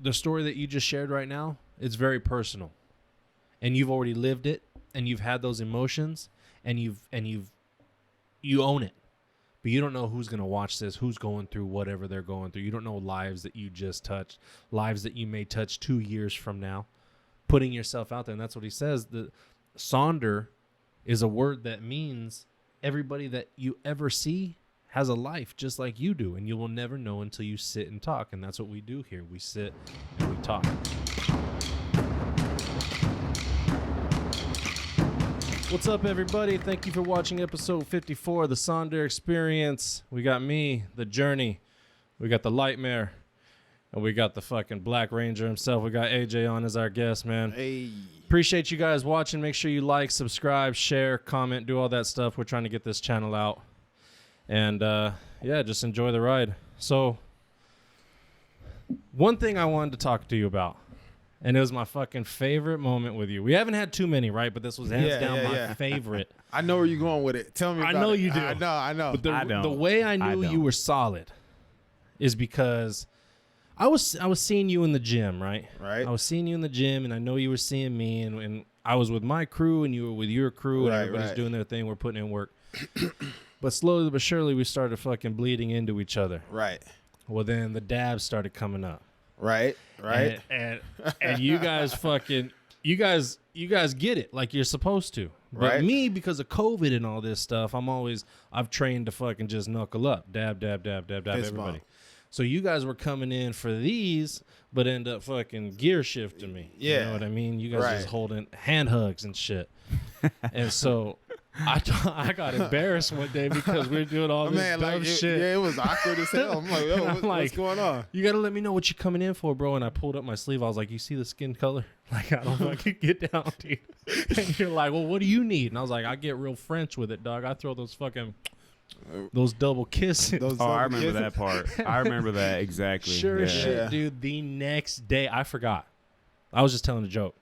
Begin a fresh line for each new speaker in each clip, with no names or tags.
the story that you just shared right now, it's very personal, and you've already lived it, and you've had those emotions, and you own it. But you don't know who's going to watch this, who's going through whatever they're going through. You don't know lives that you just touched, lives that you may touch 2 years from now. Putting yourself out there, and that's what he says. The Sonder is a word that means everybody that you ever see has a life just like you do, and you will never know until you sit and talk, and that's what we do here. We sit and we talk. What's up, everybody? Thank you for watching episode 54 of the Sonder Experience. We got me, the Journey. We got the Lightmare. And we got the fucking Black Ranger himself. We got AJ on as our guest, man.
Hey.
Appreciate you guys watching. Make sure you like, subscribe, share, comment, do all that stuff. We're trying to get this channel out. And, yeah, just enjoy the ride. So, one thing I wanted to talk to you about. And it was my fucking favorite moment with you. We haven't had too many, right? But this was hands down my favorite.
I know where you're going with it. Tell me about it.
I know you do.
I know.
But the way I knew you were solid is because I was seeing you in the gym, right?
Right.
I was seeing you in the gym, and I know you were seeing me, and I was with my crew, and you were with your crew, and everybody's doing their thing. We're putting in work. But slowly but surely, we started fucking bleeding into each other.
Right.
Well, then the dabs started coming up.
Right.
And you guys fucking you guys get it like you're supposed to. But me, because of COVID and all this stuff, I've trained to fucking just knuckle up, dab everybody.
Bump.
So you guys were coming in for these, but end up fucking gear shifting me.
Yeah.
You know what I mean? You guys just holding hand hugs and shit. And so I got embarrassed one day because we were doing all this dumb shit.
Yeah, it was awkward as hell. I'm like, yo, what's going on?
You got to let me know what you're coming in for, bro. And I pulled up my sleeve. I was like, you see the skin color? Like, I don't fucking get down, dude. And you're like, well, what do you need? And I was like, I get real French with it, dog. I throw those double kisses.
I remember that part. I remember that exactly.
Sure as shit, dude. The next day, I forgot. I was just telling a joke.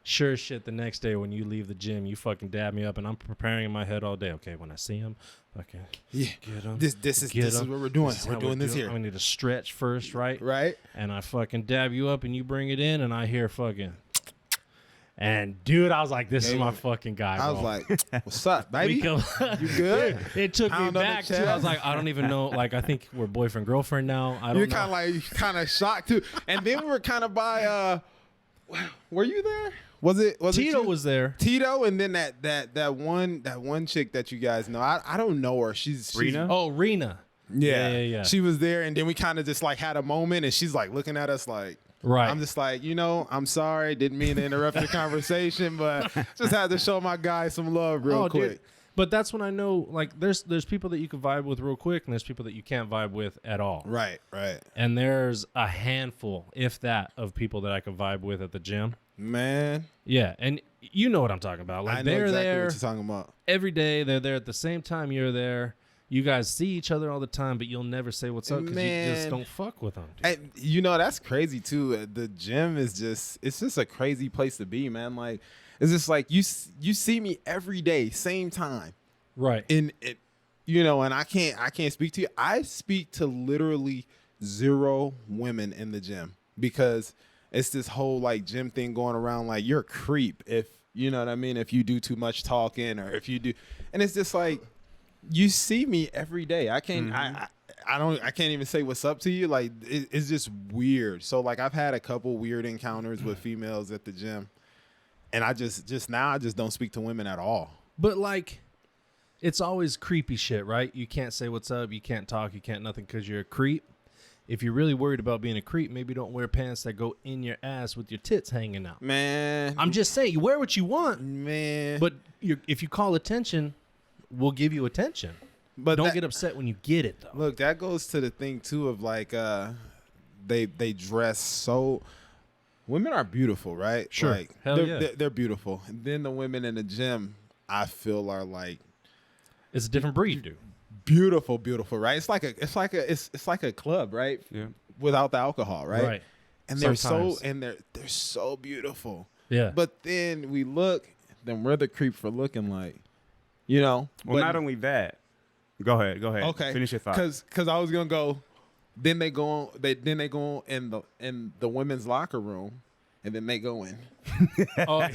Sure as shit, the next day when you leave the gym, you fucking dab me up, and I'm preparing in my head all day. Okay, when I see him, okay, get him.
This is what we're doing. We're doing this here.
I need to stretch first, right?
Right.
And I fucking dab you up, and you bring it in, and I hear fucking. And dude, I was like, "This is my fucking guy." Bro.
I was like, "What's up, baby? You good?"
It took me back too. I was like, "I don't even know." Like, I think we're boyfriend girlfriend now. I don't know.
You're kind of shocked too. And then we were kind of by. Were you there? Was it
Tito was there?
Tito, and then that one chick that you guys know. I don't know her. She's
Rena.
Oh, Rena.
Yeah. She was there, and then we kind of just like had a moment, and she's like looking at us like.
Right.
I'm just like, I'm sorry. Didn't mean to interrupt the conversation, but just had to show my guy some love real quick.
Dude. But that's when I know, like, there's people that you can vibe with real quick, and there's people that you can't vibe with at all.
Right.
And there's a handful, if that, of people that I can vibe with at the gym.
Man.
Yeah, and you know what I'm talking about. Like,
I know
they're
exactly
there
what you're talking about.
every day. They're there at the same time you're there. You guys see each other all the time, but you'll never say what's up because you just don't fuck with them.
And, that's crazy too. The gym is it's just a crazy place to be, man. Like, it's just like you see me every day, same time.
Right.
And it, and I can't speak to you. I speak to literally 0 women in the gym because it's this whole like gym thing going around. Like, you're a creep if you know what I mean. If you do too much talking or if you do, and it's just like. You see me every day. I can't. I can't even say what's up to you. Like, it's just weird. So like, I've had a couple weird encounters with females at the gym, and I just now I just don't speak to women at all.
But like, it's always creepy shit, right? You can't say what's up. You can't talk. You can't nothing because you're a creep. If you're really worried about being a creep, maybe don't wear pants that go in your ass with your tits hanging out.
Man,
I'm just saying, you wear what you want,
man.
But if you call attention. We'll give you attention, but don't get upset when you get it, though.
Look, that goes to the thing too of like, they dress so. Women are beautiful, right?
Sure,
like, they're beautiful. And then the women in the gym, I feel, are like,
it's a different breed, dude.
Beautiful, right? It's like a club, right?
Yeah.
Without the alcohol, right?
Right.
And they're so beautiful.
Yeah.
But then we look, then we're the creep for looking like.
Well, not only that. Go ahead.
Okay.
Finish your thought.
Because I was gonna go. Then they go on. Then they go in the women's locker room, and then they go in.
Oh,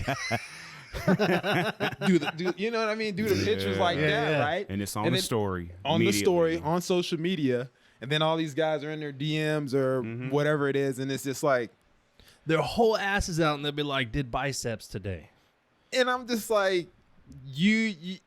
You know what I mean? Do the pictures like that, right?
And it's on
And
the
then
story.
on the story
immediately.
on social media, and then all these guys are in their DMs or whatever it is, and it's just like,
their whole ass is out, and they'll be like, "Did biceps today?"
and I'm just like, you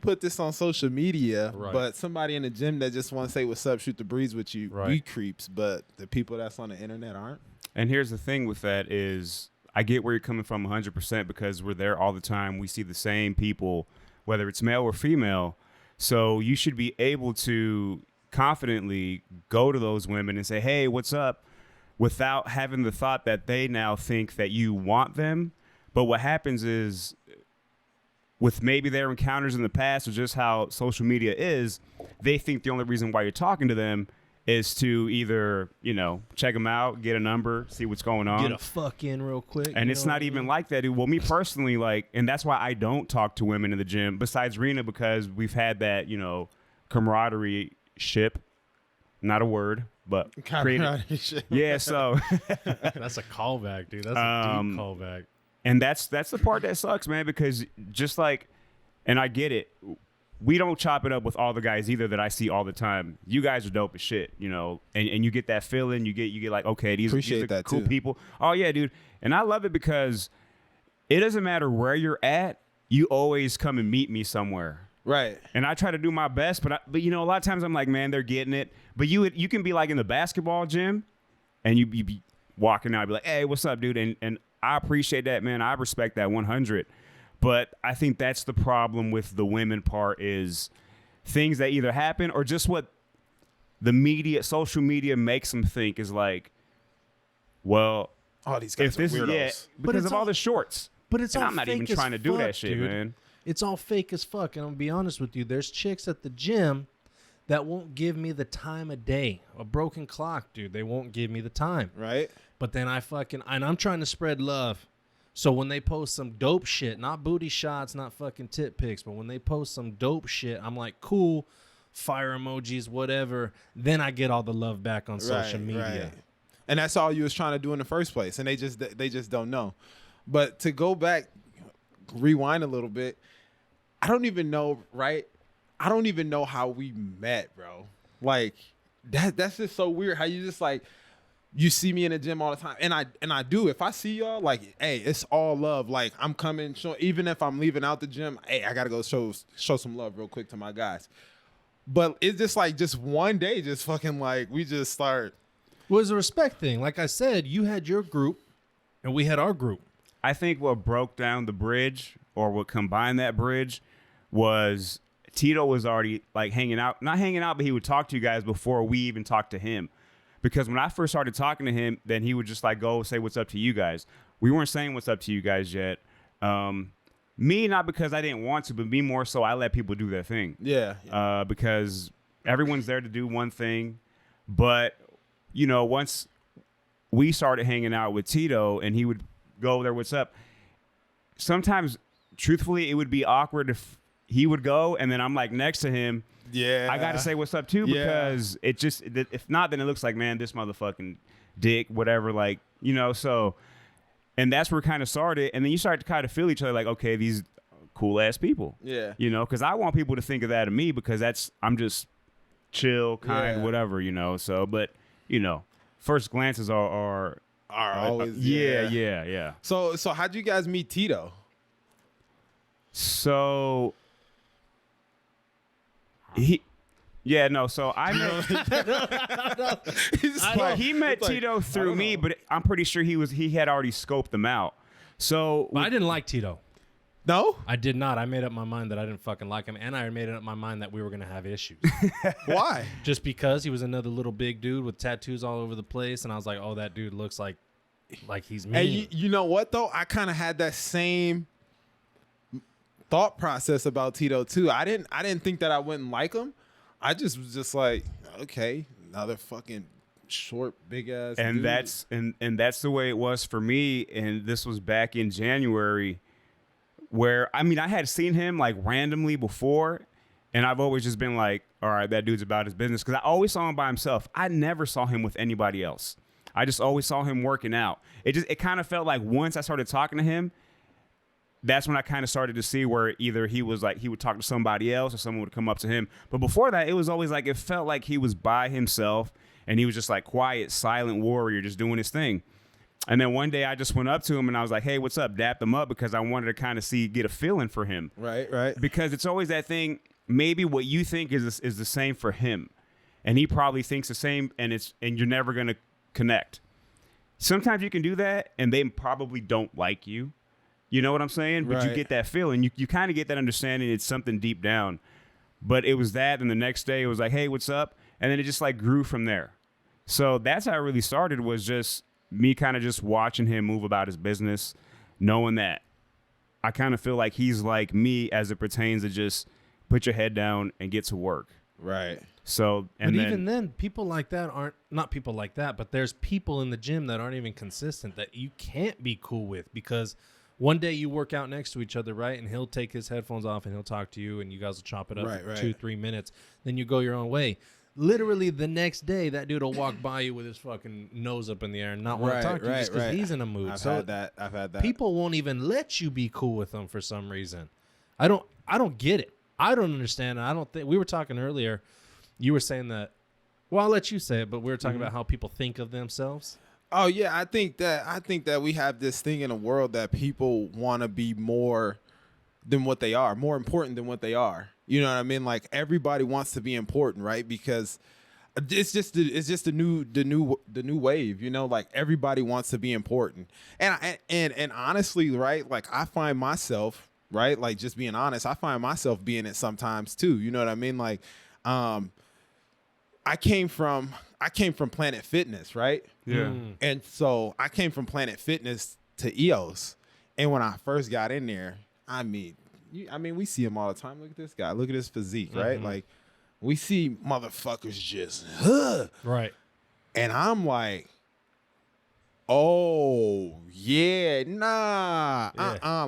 put this on social media,
Right.
but somebody in the gym that just want to say what's up, shoot the breeze with you,
Right.
we creeps, but the people that's on the internet aren't.
And here's the thing with that is I get where you're coming from 100% because we're there all the time. We see the same people, whether it's male or female. So you should be able to confidently go to those women and say, hey, what's up? Without having the thought that they now think that you want them. But what happens is with maybe their encounters in the past or just how social media is, they think the only reason why you're talking to them is to either, check them out, get a number, see what's going on.
Get a fuck in real quick.
And
you
it's
know
not
what I
even
mean?
like that. Well, me personally, and that's why I don't talk to women in the gym besides Rena, because we've had that, camaraderie ship. Not a word, but created. Yeah, so.
That's a callback, dude. That's a deep callback.
And that's the part that sucks, man, because just like, and I get it, we don't chop it up with all the guys either that I see all the time. You guys are dope as shit, and you get that feeling. You get like, okay, these are
that
cool
too.
people. Oh yeah, dude. And I love it because it doesn't matter where you're at. You always come and meet me somewhere.
Right.
And I try to do my best, but a lot of times I'm like, man, they're getting it. But you can be like in the basketball gym, and you be walking out, be like, hey, what's up, dude? And I appreciate that, man. I respect that 100. But I think that's the problem with the women part is things that either happen or just what the media, social media makes them think is like, well,
All these guys
if
are
this
weirdos.
is because of all the shorts.
But it's
And
all
I'm not
fake
even
as
trying to do
fuck,
that shit,
dude.
man.
It's all fake as fuck. And I'll be honest with you. There's chicks at the gym that won't give me the time of day. A broken clock, dude. They won't give me the time.
Right.
But then and I'm trying to spread love. So when they post some dope shit, not booty shots, not fucking tit pics, but when they post some dope shit, I'm like, cool, fire emojis, whatever. Then I get all the love back on social media.
Right. And that's all you was trying to do in the first place. And they just don't know. But to go back, rewind a little bit, I don't even know, right? I don't even know how we met, bro. Like that's just so weird how you just like you see me in the gym all the time. And I do. If I see y'all, like, hey, it's all love. Like I'm coming, even if I'm leaving out the gym, hey, I gotta go show some love real quick to my guys. But it's just like just one day, just fucking like we just start.
Well, it's a respect thing. Like I said, you had your group and we had our group.
I think what broke down the bridge or what combined that bridge was Tito was already like not hanging out, but he would talk to you guys before we even talked to him. Because when I first started talking to him, then he would just like go say what's up to you guys. We weren't saying what's up to you guys yet. Me, not because I didn't want to, but me more so I let people do their thing.
Yeah.
Because everyone's there to do one thing. But, once we started hanging out with Tito and he would go there, what's up? Sometimes, truthfully, it would be awkward if he would go and then I'm like next to him.
Yeah.
I got to say what's up too because it just, if not, then it looks like, man, this motherfucking dick, whatever, like, so, and that's where it kind of started. And then you start to kind of feel each other like, okay, these cool ass people.
Yeah.
Because I want people to think of that of me because I'm just chill, kind, whatever, so, but, first glances are
always.
Yeah.
So how'd you guys meet Tito?
So so I met he met Tito through me, but I'm pretty sure he had already scoped them out. So
But I didn't like Tito.
No?
I did not. I made up my mind that I didn't fucking like him, and I made up my mind that we were going to have issues.
Why?
Just because he was another little big dude with tattoos all over the place, and I was like, oh, that dude looks like he's mean.
Hey, you know what, though? I kind of had that same thought process about Tito, too. I didn't think that I wouldn't like him. I just was just like, okay, another fucking short, big-ass
and
dude.
that's the way it was for me, and this was back in January where, I had seen him, like, randomly before, And I've always just been like, all right, that dude's about his business. Because I always saw him by himself. I never saw him with anybody else. I just always saw him working out. It kind of felt like once I started talking to him, that's when I kind of started to see where either he was like, he would talk to somebody else or someone would come up to him. But before that, it was always like, it felt like he was by himself and he was just like quiet, silent warrior, just doing his thing. And then one day I just went up to him and I was like, hey, what's up? Dapped him up because I wanted to kind of get a feeling for him.
Right.
Because it's always that thing, maybe what you think is the same for him. And he probably thinks the same and you're never going to connect. Sometimes you can do that and they probably don't like you. You know what I'm saying? But you get that feeling. You kind of get that understanding. It's something deep down. But it was that. And the next day it was like, hey, what's up? And then it just like grew from there. So that's how it really started, was just me kind of just watching him move about his business, knowing that I kind of feel like he's like me as it pertains to just put your head down and get to work.
Right.
So, and
but even then, people like that aren't, not people like that, but there's people in the gym that aren't even consistent that you can't be cool with, because one day you work out next to each other, right? And he'll take his headphones off and he'll talk to you and you guys will chop it up for 2-3 minutes. Then you go your own way. Literally the next day, that dude will walk by you with his fucking nose up in the air and not want to talk to you just because he's in a mood.
I've had that.
People won't even let you be cool with them for some reason. I don't get it. I don't understand. I don't think, we were talking earlier. You were saying that, well, I'll let you say it, but we were talking about how people think of themselves.
Oh yeah, I think that we have this thing in the world that people want to be more than what they are, more important than what they are. You know what I mean? Like everybody wants to be important, right? Because it's just the new wave. You know, like everybody wants to be important. And honestly, right? Like I find myself, right? Like just being honest, I find myself being it sometimes too. You know what I mean? Like, I came from Planet Fitness, right?
Yeah.
And so I came from Planet Fitness to EOS. And when I first got in there, I mean, we see him all the time. Look at this guy. Look at his physique, right? Like, we see motherfuckers just,
right.
And I'm like, oh, yeah, nah,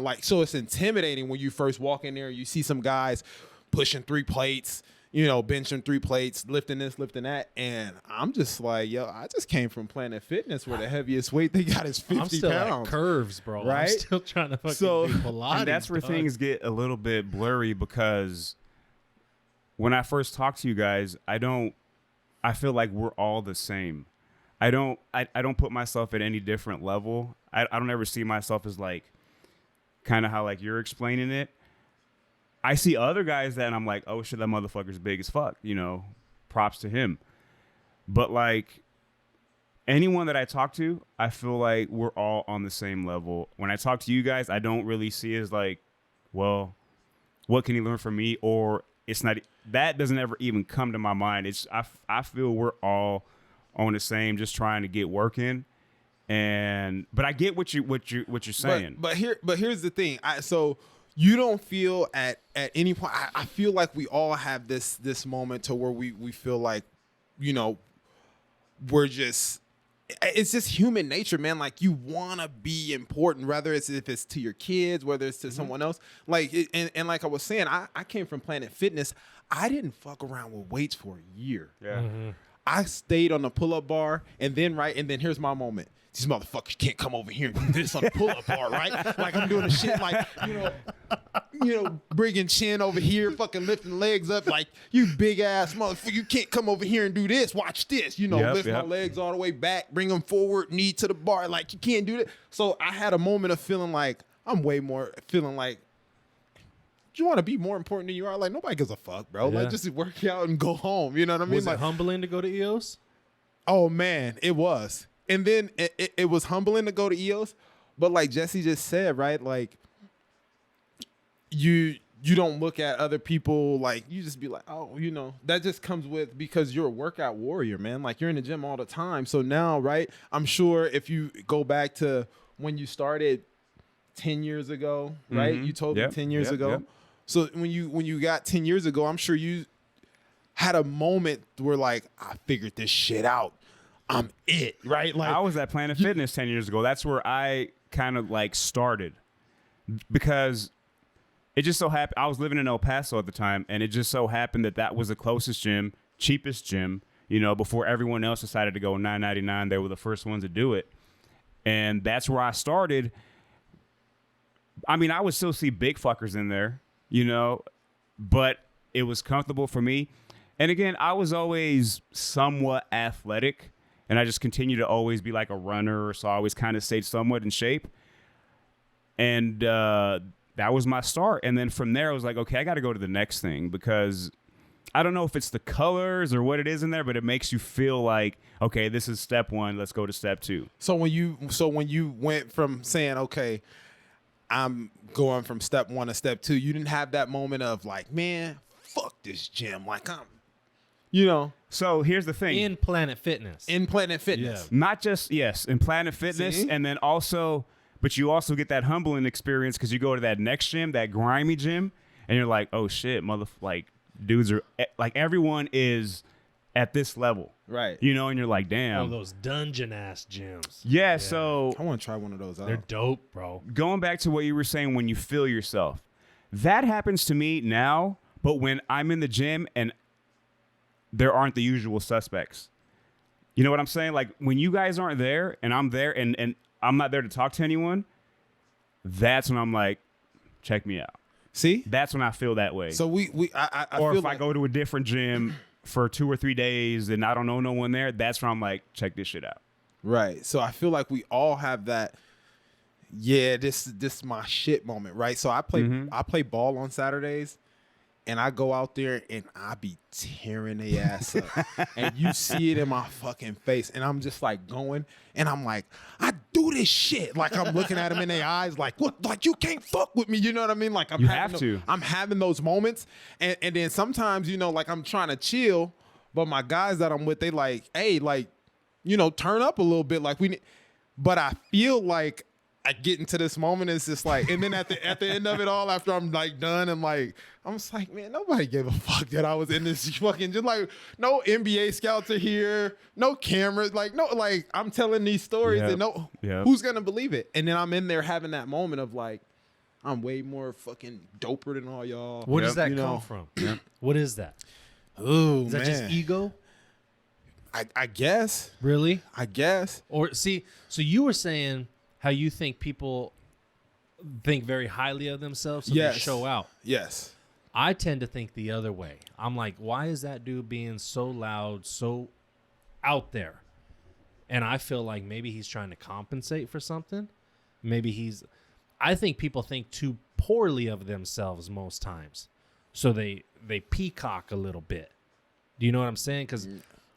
Like, so it's intimidating when you first walk in there. You see some guys pushing 3 plates, you know, benching 3 plates, lifting this, lifting that. And I'm just like, yo, I just came from Planet Fitness where the heaviest weight they got is 50
I'm still
pounds.
at curves, bro.
Right?
I'm still trying to fucking do Pilates.
And that's where things get a little bit blurry, because when I first talk to you guys, I feel like we're all the same. I don't put myself at any different level. I don't ever see myself as like kind of how like you're explaining it. I see other guys that I'm like, oh shit, that motherfucker's big as fuck, you know, props to him. But like anyone that I talk to, I feel like we're all on the same level. When I talk to you guys, I don't really see it as like, well, what can he learn from me? Or it's not, that doesn't ever even come to my mind. It's, I feel we're all on the same, just trying to get work in. But I get what you're saying.
But here's the thing. So you don't feel at any point, I feel like we all have this moment to where we feel like, you know, we're just, it's just human nature, man. Like you want to be important, whether if it's to your kids, whether it's to someone else. Like, and like I was saying, I came from Planet Fitness. I didn't fuck around with weights for a year.
Yeah.
I stayed on the pull-up bar, and then here's my moment. These motherfuckers can't come over here and do this on the pull-up bar, right? Like I'm doing a shit like, you know, bringing chin over here, fucking lifting legs up like, you big ass motherfucker, you can't come over here and do this. Watch this, you know, lift my legs all the way back, bring them forward, knee to the bar. Like you can't do that. So I had a moment of feeling like feeling like, you want to be more important than you are? Like nobody gives a fuck, bro.
Yeah.
Like just work out and go home. You know what I mean?
Was
like,
it humbling to go to EOS?
Oh man, it was. And then it was humbling to go to EOS, but like Jesse just said, right? Like you don't look at other people, like you just be like, oh, you know, that just comes with, because you're a workout warrior, man. Like you're in the gym all the time. So now, right, I'm sure if you go back to when you started 10 years ago, right? You told me 10 years ago. So when you got 10 years ago, I'm sure you had a moment where like, I figured this shit out. I'm it, right? Like
I was at Planet Fitness 10 years ago. That's where I kind of like started, because it just so happened I was living in El Paso at the time, and it just so happened that was the closest gym, cheapest gym. You know, before everyone else decided to go $9.99, they were the first ones to do it, and that's where I started. I mean, I would still see big fuckers in there, you know, but it was comfortable for me. And again, I was always somewhat athletic, and I just continued to always be like a runner, so I always kind of stayed somewhat in shape. And that was my start. And then from there, I was like, okay, I got to go to the next thing, because I don't know if it's the colors or what it is in there, but it makes you feel like, okay, this is step one. Let's go to step two.
So when you went from saying, okay, I'm going from step one to step two, you didn't have that moment of like, man, fuck this gym. Like you know.
So here's the thing.
In Planet Fitness.
Yeah.
Not just, yes, in Planet Fitness.
See?
And then also, but you also get that humbling experience because you go to that next gym, that grimy gym, and you're like, oh shit, like dudes are, like everyone is at this level.
Right.
You know, and you're like, damn.
Oh, those dungeon ass gyms.
Yeah, so
I want to try one of those out.
They're dope, bro.
going back to what you were saying when you feel yourself, that happens to me now, but when I'm in the gym and there aren't the usual suspects. You know what I'm saying? Like when you guys aren't there and I'm there and I'm not there to talk to anyone, that's when I'm like, check me out.
See?
That's when I feel that way.
So I
or
feel
if
like,
I go to a different gym for 2 or 3 days and I don't know no one there, that's when I'm like, check this shit out.
right. So I feel like we all have that. Yeah, this is my shit moment, right? So I play ball on Saturdays, and I go out there and I be tearing their ass up, and you see it in my fucking face, and I'm just like going, and I'm like, I do this shit, like I'm looking at them in their eyes, like what, like you can't fuck with me, you know what I mean? Like I'm having those moments, and then sometimes, you know, like I'm trying to chill, but my guys that I'm with, they like, hey, like, you know, turn up a little bit, like but I feel like I get into this moment, it's just like, and then at the end of it all, after I'm like done, and like, I'm just like, man, nobody gave a fuck that I was in this fucking, just like, no NBA scouts are here, no cameras, like, no, like, I'm telling these stories and who's gonna believe it? And then I'm in there having that moment of like, I'm way more fucking doper than all y'all.
Where does that come from? What is that?
Oh,
Is that just ego?
I guess.
Really?
I guess.
Or see, so you were saying how you think people think very highly of themselves, so they show out.
Yes.
I tend to think the other way. I'm like, why is that dude being so loud, so out there? And I feel like maybe he's trying to compensate for something. I think people think too poorly of themselves most times. So they peacock a little bit. Do you know what I'm saying? Because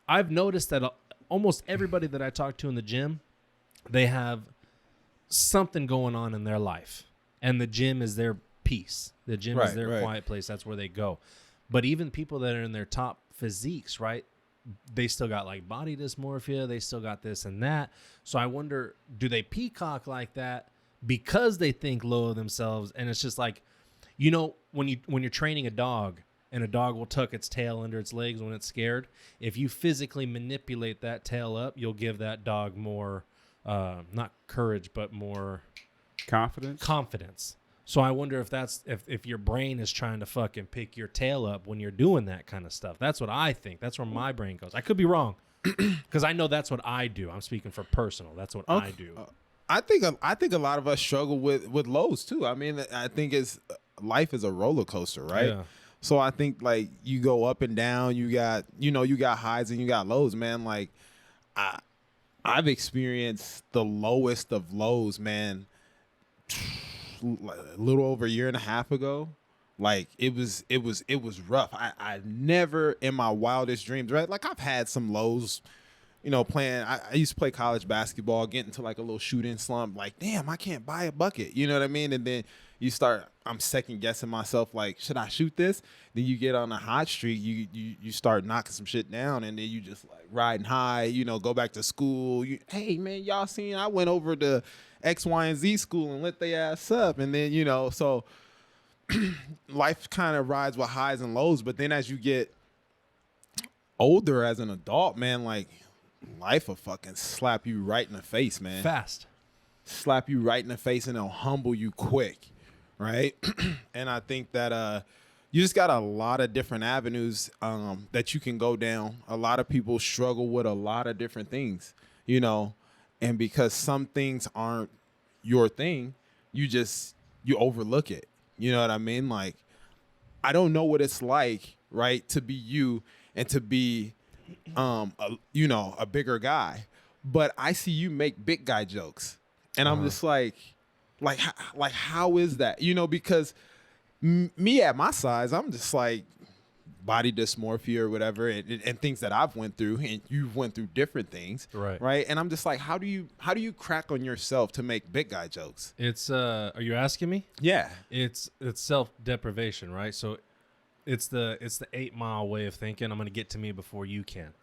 I've noticed that almost everybody that I talk to in the gym, they have something going on in their life, and the gym is their peace. The gym is their quiet place. That's where they go. But even people that are in their top physiques, right, they still got like body dysmorphia, they still got this and that. So I wonder, do they peacock like that because they think low of themselves? And it's just like, you know, when you're training a dog, and a dog will tuck its tail under its legs when it's scared, if you physically manipulate that tail up, you'll give that dog more not courage, but more confidence. So I wonder if that's if your brain is trying to fucking pick your tail up when you're doing that kind of stuff. That's what I think. That's where my brain goes. I could be wrong, because I know that's what I do. I'm speaking for personal. That's what I do.
I think a lot of us struggle with lows too. I mean, I think life is a roller coaster, right?
Yeah.
So I think like you go up and down. You got highs and you got lows, man. Like I've experienced the lowest of lows, man, a little over a year and a half ago. Like it was rough. I never in my wildest dreams, right? Like I've had some lows, you know, playing. I used to play college basketball, get into like a little shooting slump. Like, damn, I can't buy a bucket. You know what I mean? And then I'm second guessing myself. Like, should I shoot this? Then you get on a hot streak. You start knocking some shit down, and then you just like riding high. You know, go back to school. Hey man, y'all seen? I went over to X, Y, and Z school and lit their ass up. And then so life kind of rides with highs and lows. But then as you get older as an adult, man, like life will fucking slap you right in the face, man.
Fast.
Slap you right in the face, and it'll humble you quick. right? And I think that you just got a lot of different avenues that you can go down. A lot of people struggle with a lot of different things, you know, and because some things aren't your thing, you overlook it. You know what I mean? Like, I don't know what it's like, right, to be you and to be, a bigger guy. But I see you make big guy jokes, and I'm just like, how is that? You know, because me at my size, I'm just like body dysmorphia or whatever, and things that I've went through, and you've went through different things, right? And I'm just like, how do you crack on yourself to make big guy jokes?
It's are you asking me?
Yeah,
it's self-deprivation, right? So it's the 8 Mile way of thinking. I'm gonna get to me before you can.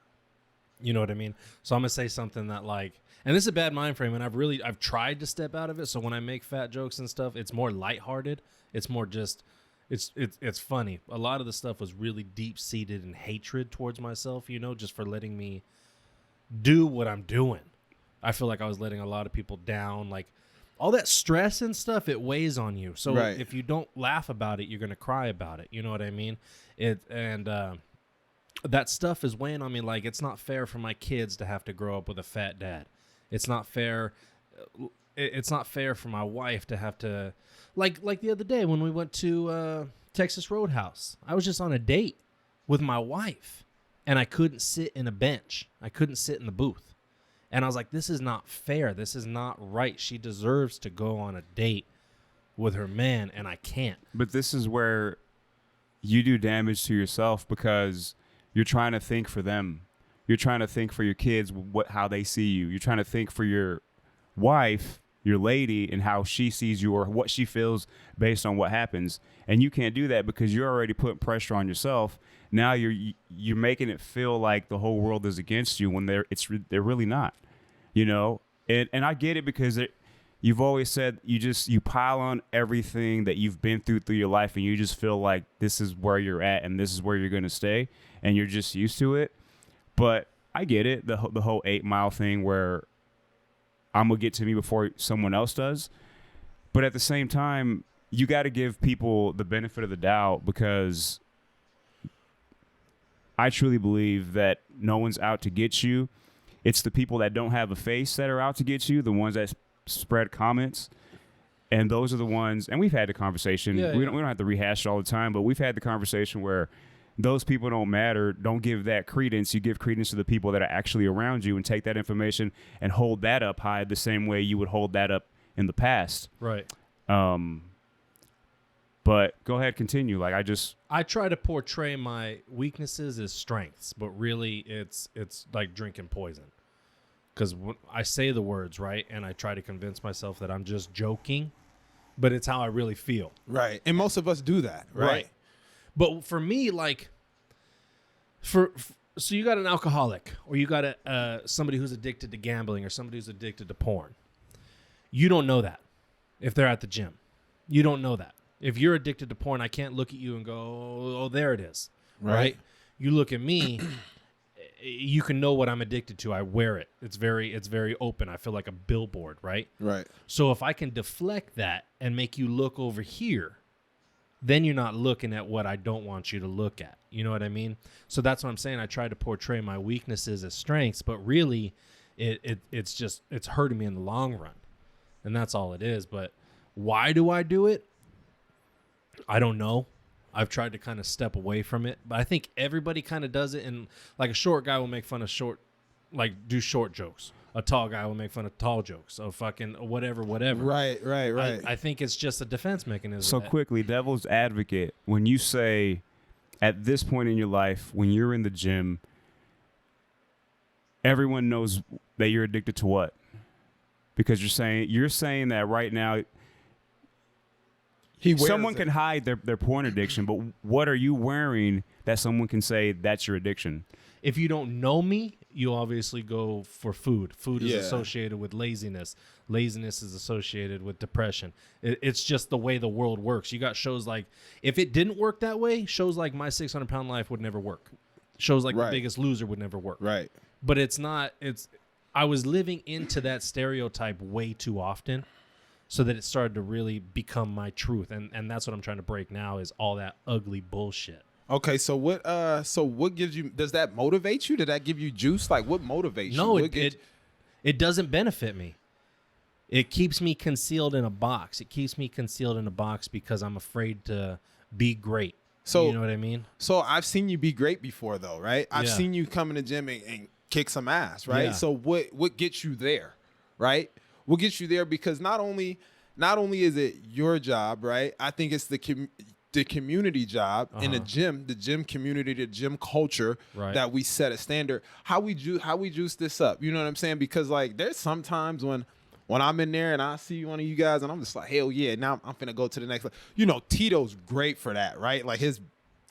You know what I mean? So I'm gonna say something that, like, and this is a bad mind frame, and I've tried to step out of it. So when I make fat jokes and stuff, it's more lighthearted. It's more just, it's funny. A lot of the stuff was really deep seated in hatred towards myself, you know, just for letting me do what I'm doing. I feel like I was letting a lot of people down. Like, all that stress and stuff, it weighs on you. So if you don't laugh about it, you're gonna cry about it. You know what I mean? That stuff is weighing on me. Like, it's not fair for my kids to have to grow up with a fat dad. It's not fair. It's not fair for my wife to have to, like the other day when we went to Texas Roadhouse. I was just on a date with my wife, and I couldn't sit in a bench. I couldn't sit in the booth. And I was like, this is not fair. This is not right. She deserves to go on a date with her man, and I can't.
But this is where you do damage to yourself, because you're trying to think for them. You're trying to think for your kids, how they see you. You're trying to think for your wife, your lady, and how she sees you, or what she feels based on what happens. And you can't do that because you're already putting pressure on yourself. Now you're making it feel like the whole world is against you when they're really not. You know, and I get it, because you've always said you pile on everything that you've been through your life, and you just feel like this is where you're at and this is where you're going to stay, and you're just used to it. But I get it, the whole 8 Mile thing, where I'm going to get to me before someone else does. But at the same time, you got to give people the benefit of the doubt, because I truly believe that no one's out to get you. It's the people that don't have a face that are out to get you, the ones that spread comments. And those are the ones, and we've had the conversation. We don't have to rehash it all the time, but we've had the conversation where those people don't matter. Don't give that credence. You give credence to the people that are actually around you, and take that information and hold that up high the same way you would hold that up in the past.
Right.
But go ahead, continue. Like,
I try to portray my weaknesses as strengths, but really it's like drinking poison. Because I say the words, right, and I try to convince myself that I'm just joking, but it's how I really feel.
Right. And most of us do that, right?
But for me, like, so you got an alcoholic, or you got somebody who's addicted to gambling, or somebody who's addicted to porn. You don't know that if they're at the gym. You don't know that. If you're addicted to porn, I can't look at you and go, oh, there it is, right? You look at me, you can know what I'm addicted to. I wear it. It's very open. I feel like a billboard, right?
Right.
So if I can deflect that and make you look over here, then you're not looking at what I don't want you to look at. You know what I mean? So that's what I'm saying. I try to portray my weaknesses as strengths, but really it's hurting me in the long run. And that's all it is. But why do I do it? I don't know. I've tried to kind of step away from it, but I think everybody kind of does it. And like, a short guy will make fun of do short jokes. A tall guy will make fun of tall jokes. So fucking whatever.
Right.
I think it's just a defense mechanism.
So quickly, devil's advocate, when you say at this point in your life, when you're in the gym, everyone knows that you're addicted to what? Because you're saying that right now, someone can hide their porn addiction, but what are you wearing that someone can say that's your addiction?
If you don't know me, you obviously go for food. Food is associated with laziness. Laziness is associated with depression. It's just the way the world works. You got shows like, if it didn't work that way, shows like My 600 Pound Life would never work. Shows like The Biggest Loser would never work.
Right.
But I was living into that stereotype way too often. so that it started to really become my truth. And that's what I'm trying to break now is all that ugly bullshit.
Okay, so what gives you, does that motivate you? Did that give you juice? Like what motivates you?
No,
What
it doesn't benefit me. It keeps me concealed in a box. It keeps me concealed in a box because I'm afraid to be great.
So
you know what I mean?
So I've seen you be great before though, right? I've
Yeah.
seen you come in the gym and kick some ass, right?
Yeah.
So what gets you there, right? What gets you there? Because not only is it your job, right? I think it's the community job in the gym community, the gym culture
Right.
that we set a standard. How we juice this up? You know what I'm saying? Because like there's sometimes when I'm in there and I see one of you guys and I'm just like, hell yeah, now I'm finna go to the next level. You know, Tito's great for that, right? Like his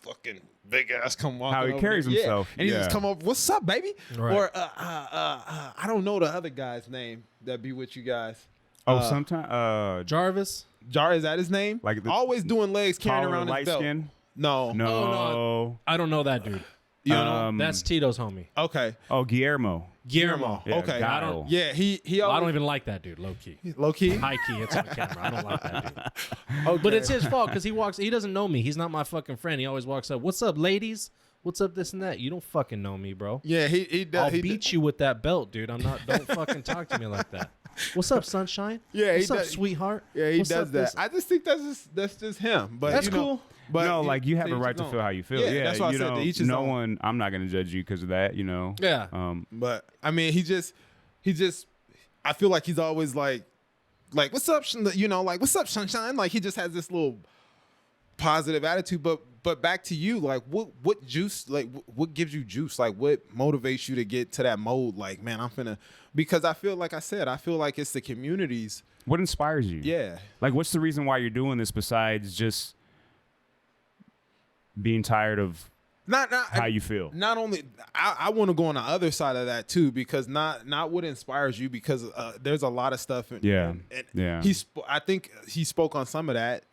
fucking big ass come walking
How he
over
carries
there. Yeah.
himself.
And he
Yeah.
just come up, what's up, baby?
Right.
Or I don't know the other guy's name that be with you guys.
Sometimes
Jarvis?
Jar, is that his name?
Like the
always doing legs carrying
taller,
around his
light
belt.
skin.
No.
No.
Oh, I don't know that dude.
You know?
That's Tito's homie.
Okay.
Oh, Guillermo.
Guillermo.
Yeah,
Okay.
Guile.
I don't-
Yeah, he
I
always,
don't even like that dude, low key.
low key.
High key, it's on camera. I don't like that dude.
Okay.
But it's his fault because he doesn't know me. He's not my fucking friend. He always walks up, "What's up, ladies? What's up, this and that?" You don't fucking know me, bro.
Yeah, he does.
I'll
he
beat you with that belt, dude. Don't fucking talk to me like that. What's up, sunshine?
Yeah, he
What's up,
does-
sweetheart?
Yeah, he
What's
does
up,
that.
this-
I just think that's just him. But
That's
you know,
cool.
But
No, like you have
to
a
each
right
his
to
own.
feel how you feel.
Yeah,
Yeah,
that's why I
you
said to
know,
each his
no
own.
one. I'm not gonna judge you because of that. You know.
Yeah.
But I mean, he just I feel like he's always like what's up, you know, like what's up, sunshine? Like he just has this little positive attitude. But back to you, like what juice, like what gives you juice? Like what motivates you to get to that mode? Like, man, I'm finna, because I feel like it's the communities.
What inspires you?
Yeah.
Like, what's the reason why you're doing this besides just being tired of
Not
how you feel?
Not only I want to go on the other side of that too, because not what inspires you, because there's a lot of stuff.
Yeah. Yeah.
I think he spoke on some of that.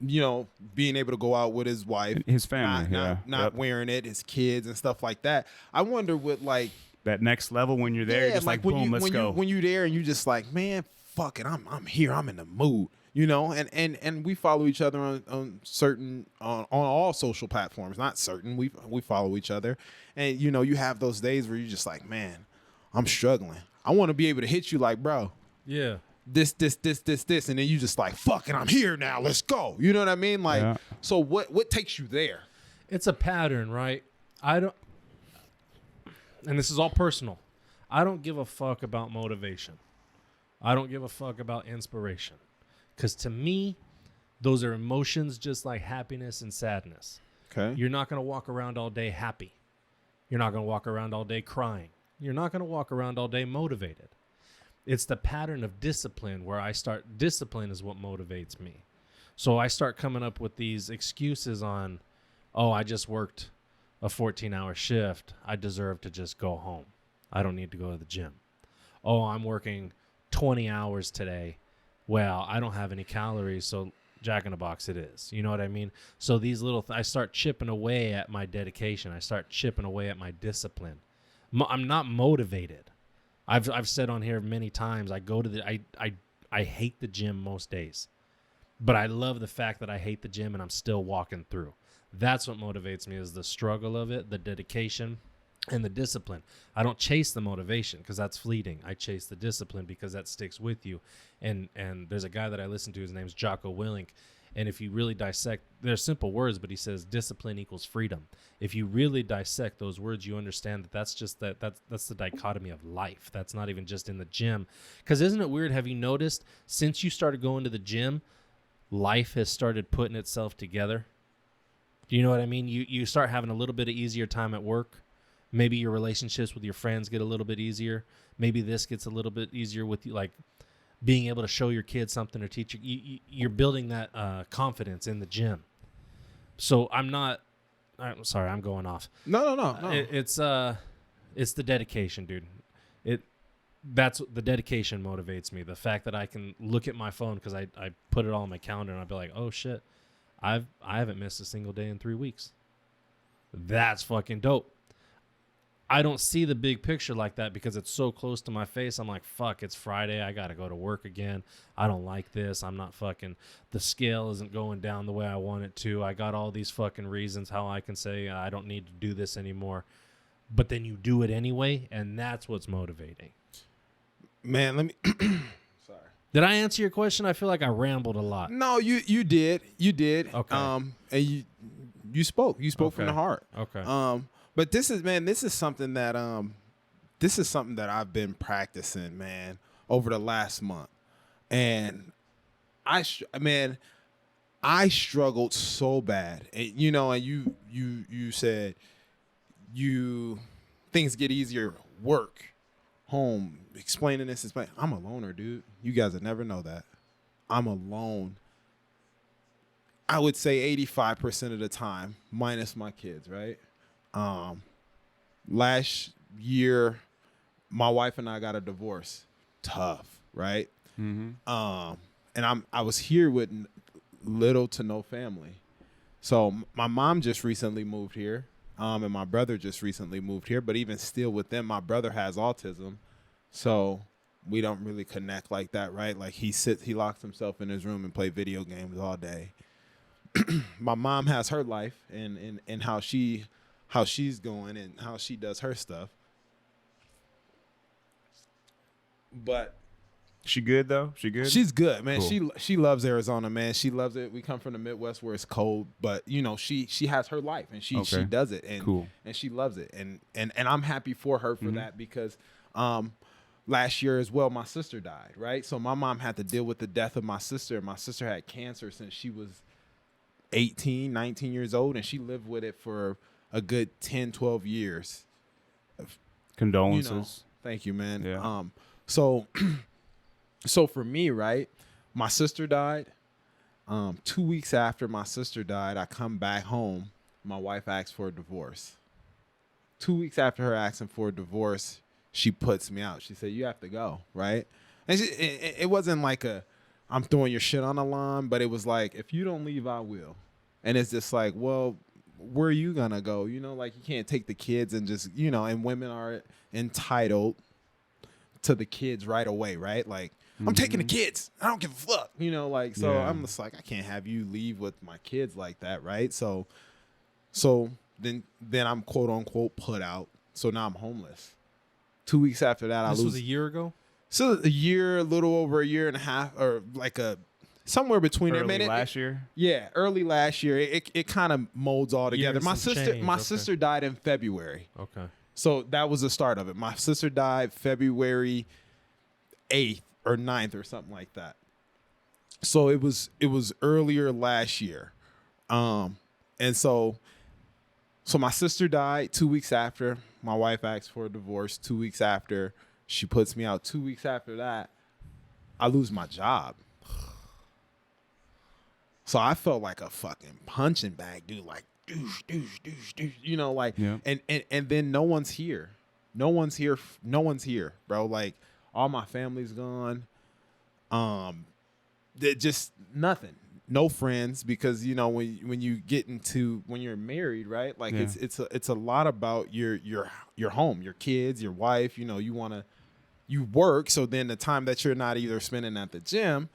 You know, being able to go out with his wife,
His family,
not
Yep.
wearing it, his kids and stuff like that. I wonder what like
That next level when you're there, just like
when
boom,
you,
let's
when
go.
You, when you're there and you just like, man, fuck it, I'm here, I'm in the mood. You know, and we follow each other on certain on all social platforms. Not certain, we follow each other, and you know, you have those days where you're just like, man, I'm struggling. I want to be able to hit you like, bro,
Yeah.
this, and then you just like, fuck it, I'm here now, let's go. You know what I mean? Like,
Yeah.
so what takes you there?
It's a pattern, right? And this is all personal. I don't give a fuck about motivation. I don't give a fuck about inspiration. Because to me, those are emotions just like happiness and sadness.
Okay.
You're not going to walk around all day happy. You're not going to walk around all day crying. You're not going to walk around all day motivated. It's the pattern of discipline where discipline is what motivates me. So I start coming up with these excuses on, oh, I just worked a 14-hour shift. I deserve to just go home. I don't need to go to the gym. Oh, I'm working 20 hours today. Well, I don't have any calories, so Jack in the Box it is. You know what I mean? So these little I start chipping away at my dedication. I start chipping away at my discipline. I'm not motivated. I've said on here many times, I go to I hate the gym most days. But I love the fact that I hate the gym and I'm still walking through. That's what motivates me, is the struggle of it, the dedication, and the discipline. I don't chase the motivation because that's fleeting. I chase the discipline because that sticks with you. And there's a guy that I listen to, his name's Jocko Willink. And if you really dissect, they're simple words, but he says discipline equals freedom. If you really dissect those words, you understand that that's the dichotomy of life. That's not even just in the gym. Because isn't it weird? Have you noticed since you started going to the gym, life has started putting itself together? Do you know what I mean? You start having a little bit of easier time at work. Maybe your relationships with your friends get a little bit easier. Maybe this gets a little bit easier with you, like being able to show your kids something or teach you're building that confidence in the gym. So I'm sorry, I'm going off.
No.
It's the dedication, dude. That's the dedication motivates me. The fact that I can look at my phone because I put it all on my calendar and I'll be like, oh shit, I haven't missed a single day in 3 weeks. That's fucking dope. I don't see the big picture like that because it's so close to my face. I'm like, fuck, it's Friday. I got to go to work again. I don't like this. I'm not fucking, the scale isn't going down the way I want it to. I got all these fucking reasons how I can say I don't need to do this anymore. But then you do it anyway, and that's what's motivating.
Man, let me. Sorry.
Did I answer your question? I feel like I rambled a lot.
No, you did. You did.
Okay.
And you spoke. You spoke from the heart.
Okay.
But this is something that I've been practicing, man, over the last month. And I struggled so bad. And you said things get easier, work, home, explaining this. I'm a loner, dude. You guys would never know that. I'm alone. I would say 85% of the time, minus my kids, right? Last year, my wife and I got a divorce. Tough, right?
Mm-hmm.
And I was here with little to no family. So my mom just recently moved here, and my brother just recently moved here. But even still with them, my brother has autism, so we don't really connect like that, right? Like he locks himself in his room and play video games all day. My mom has her life and how she's going and how she does her stuff. But
she good though? She good?
She's good, man.
Cool.
She loves Arizona, man. She loves it. We come from the Midwest where it's cold, but she has her life and she does it and
cool.
And she loves it. And I'm happy for her for that because last year as well my sister died, right? So my mom had to deal with the death of my sister. My sister had cancer since she was 18, 19 years old, and she lived with it for a good 10, 12 years.
Condolences.
Thank you, man.
Yeah.
So for me, right, my sister died. 2 weeks after my sister died, I come back home. My wife asked for a divorce. 2 weeks after her asking for a divorce, she puts me out. She said, "You have to go," right? And it wasn't like I'm throwing your shit on the lawn, but it was like, if you don't leave, I will. And it's just like, well, where are you gonna go? Like you can't take the kids and just, and women are entitled to the kids right away, right? Like, I'm taking the kids. I don't give a fuck, so I'm just like, I can't have you leave with my kids like that, right? So then I'm quote unquote put out. So now I'm homeless. 2 weeks after that,
This was a year ago?
So a little over a year and a half, or like somewhere between
early
there, man.
Last year?
Yeah, early last year. It kind of molds all together.
Years
My
and
sister died in February.
Okay.
So that was the start of it. My sister died February 8th or 9th or something like that. So it was earlier last year. And so my sister died 2 weeks after. My wife asked for a divorce 2 weeks after. She puts me out 2 weeks after that. I lose my job. So I felt like a fucking punching bag, dude. Like, douche, like,
yeah.
And then no one's here. No one's here, bro. Like, all my family's gone. Just nothing. No friends, because when you get into when you're married, right? Like it's a lot about your home, your kids, your wife. You work, so then the time that you're not either spending at the gym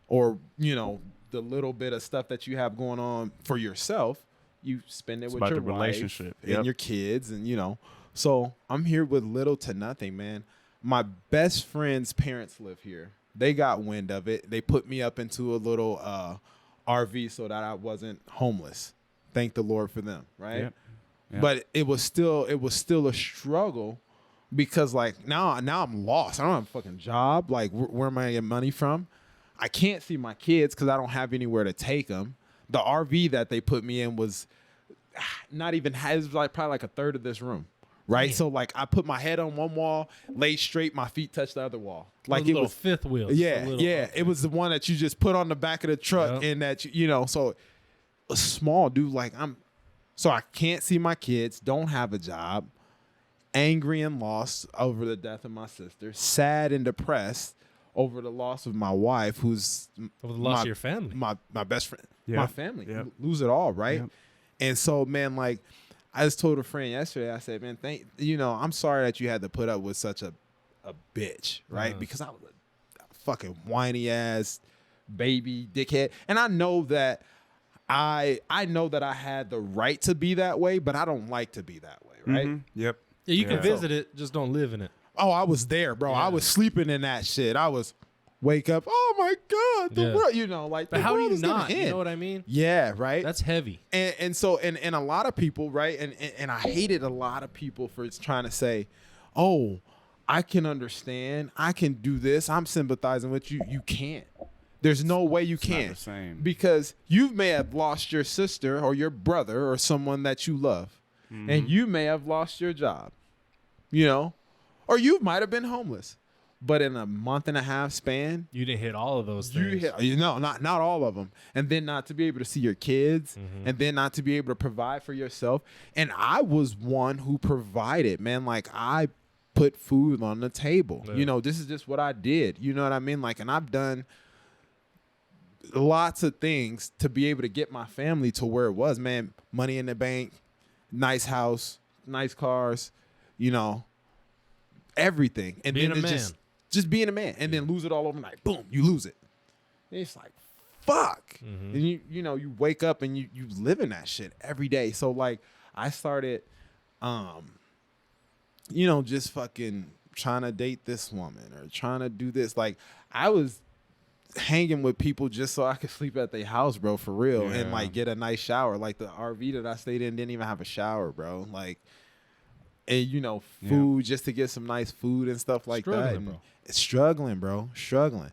or the little bit of stuff that you have going on for yourself, you spend it with your
relationship
and your kids, and So I'm here with little to nothing, man. My best friend's parents live here. They got wind of it. They put me up into a little RV so that I wasn't homeless. Thank the Lord for them, right?
Yep.
But it was still a struggle because like now I'm lost. I don't have a fucking job. Like where am I gonna get money from? I can't see my kids because I don't have anywhere to take them. The RV that they put me in was not even, it was like probably like a third of this room. Right.
Damn.
So like I put my head on one wall, laid straight, my feet touched the other wall. Like
it was fifth wheel.
Yeah. It was the one that you just put on the back of the truck and that, so it was small, dude. Like so I can't see my kids, don't have a job, angry and lost over the death of my sister, sad and depressed over the loss of my wife, who's
over the loss of your family,
my best friend,
Yeah.
my family,
Yeah.
lose it all, right?
Yeah.
And so, man, like I just told a friend yesterday, I said, man, I'm sorry that you had to put up with such a bitch, right? Because I was a fucking whiny ass baby dickhead. And I know that I know that I had the right to be that way, but I don't like to be that way, right?
Yep.
Yeah, you can visit it, just don't live in it.
Oh, I was there, bro.
Yeah.
I was sleeping in that shit. I was wake up. Oh my God, the world, like.
But how do you
is
not?
gonna
You
end.
know what I mean?
Yeah, right.
That's heavy.
And so a lot of people, right? And I hated a lot of people for trying to say, oh, I can understand. I can do this. I'm sympathizing with you. You can't. There's no way you can.
Not the same.
Because you may have lost your sister or your brother or someone that you love. And you may have lost your job, or you might have been homeless. But in a month and a half span,
You didn't hit all of those things.
not all of them. And then not to be able to see your kids, and then not to be able to provide for yourself. And I was one who provided, man. Like, I put food on the table.
Yeah.
This is just what I did. You know what I mean? Like, and I've done lots of things to be able to get my family to where it was, man. Money in the bank, nice house, nice cars, everything. And
Being
then
a
it's
man.
just being a man, and then lose it all overnight. Boom, you lose it. And it's like, fuck. And you wake up and you live in that shit every day. So like, I started, just fucking trying to date this woman or trying to do this. Like, I was hanging with people just so I could sleep at their house, bro, for real, and like get a nice shower. Like, the RV that I stayed in didn't even have a shower, bro. Like, and food just to get some nice food and stuff like that. And
bro.
it's struggling.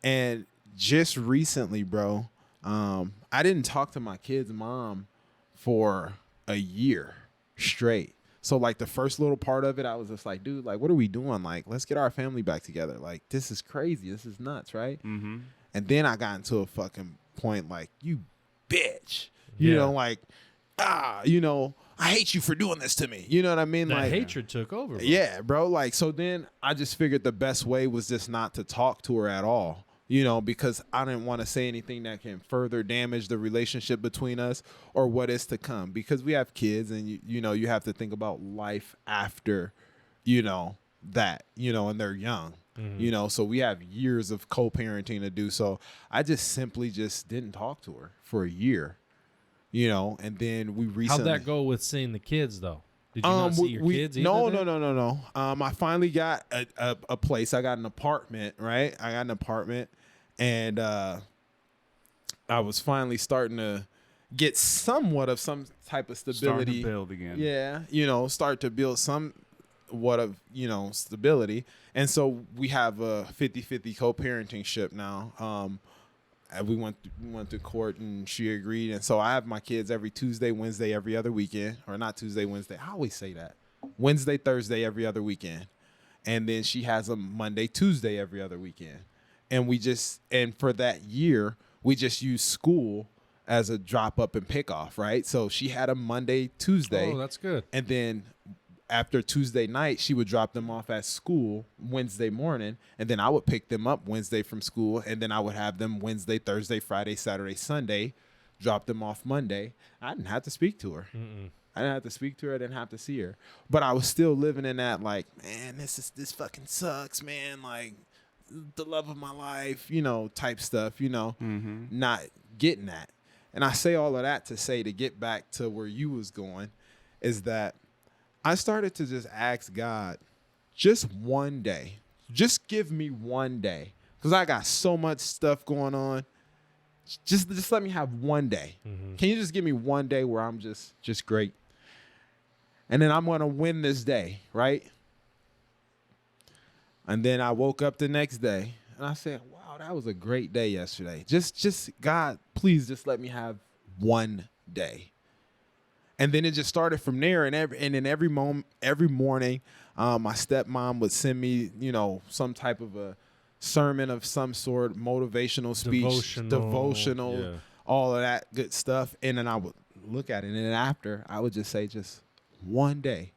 And just recently, bro, I didn't talk to my kid's mom for a year straight. So like, the first little part of it, I was just like, dude, like, what are we doing? Like, let's get our family back together. Like, this is crazy. This is nuts, right? And then I got into a fucking point like, you bitch, like, I hate you for doing this to me. You know what I mean?
That
Like,
hatred took over. Bro.
yeah, bro. Like, so then I just figured the best way was just not to talk to her at all, because I didn't want to say anything that can further damage the relationship between us or what is to come, because we have kids, and you have to think about life after, that, and they're young, so we have years of co-parenting to do. So I just simply just didn't talk to her for a year, and then we recently.
How'd that go with seeing the kids though? Did you not see your kids either?
No. I finally got a place. I got an apartment, right? I got an apartment, and I was finally starting to get somewhat of some type of stability.
Starting to build again.
Yeah, start to build somewhat of, stability. And so we have a 50-50 co-parenting ship now. And we went to court, and she agreed. And so I have my kids every Tuesday, Wednesday, every other weekend. Or not Tuesday, Wednesday. I always say that. Wednesday, Thursday, every other weekend. And then she has them Monday, Tuesday, every other weekend. And for that year, we just used school as a drop up and pick off, right? So she had a Monday, Tuesday.
Oh, that's good.
And then after Tuesday night, she would drop them off at school Wednesday morning, and then I would pick them up Wednesday from school, and then I would have them Wednesday, Thursday, Friday, Saturday, Sunday, drop them off Monday. I didn't have to speak to her. I didn't have to speak to her. I didn't have to see her. But I was still living in that, like, man, this fucking sucks, man. Like, the love of my life, type stuff, not getting that. And I say all of that to say, to get back to where you was going, is that I started to just ask God, just one day, just give me one day, because I got so much stuff going on. Just let me have one day. Can you just give me one day where I'm just great? And then I'm going to win this day, right? And then I woke up the next day, and I said, wow, that was a great day yesterday. Just God, please just let me have one day. And then it just started from there, and then every morning, my stepmom would send me, some type of a sermon of some sort, motivational speech, devotional, all of that good stuff. And then I would look at it, and then after, I would just say, just one day.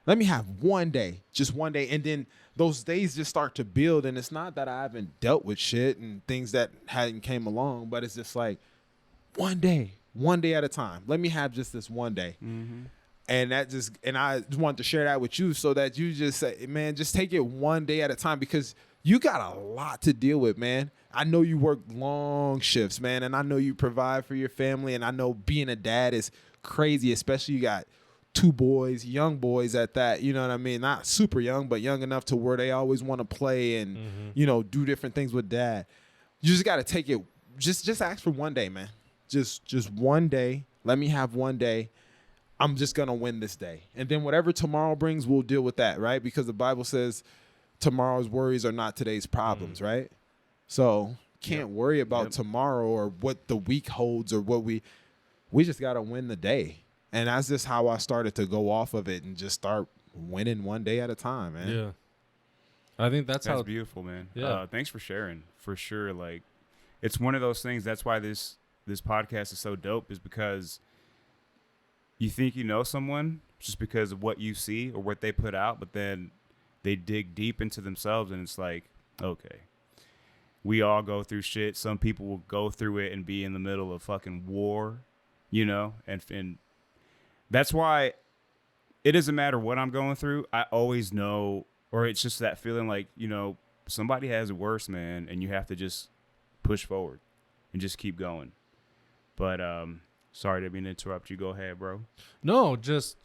Let me have one day, just one day. And then those days just start to build, and it's not that I haven't dealt with shit and things that hadn't came along, but it's just like one day at a time. Let me have just this one day. And I just wanted to share that with you so that you just say, man, just take it one day at a time, because you got a lot to deal with, man. I know you work long shifts, man, and I know you provide for your family, and I know being a dad is crazy, especially you got 2 boys, young boys at that, you know what I mean? Not super young, but young enough to where they always want to play and, you know, do different things with dad. You just got to take it. Just ask for one day, man. Just one day. Let me have one day. I'm just going to win this day. And then whatever tomorrow brings, we'll deal with that, right? Because the Bible says tomorrow's worries are not today's problems, right? So can't worry about tomorrow or what the week holds or what we just got to win the day. And that's just how I started to go off of it and just start winning one day at a time, man.
Yeah. I think that's how
beautiful, man.
Yeah.
Thanks for sharing, for sure. Like, it's one of those things. That's why this podcast is so dope, is because you think you know someone just because of what you see or what they put out, but then they dig deep into themselves, and it's like, okay, we all go through shit. Some people will go through it and be in the middle of fucking war, you know, and that's why it doesn't matter what I'm going through. I always know, or it's just that feeling like, you know, somebody has it worse, man, and you have to just push forward and just keep going. But sorry to be interrupt you. Go ahead, bro.
No, just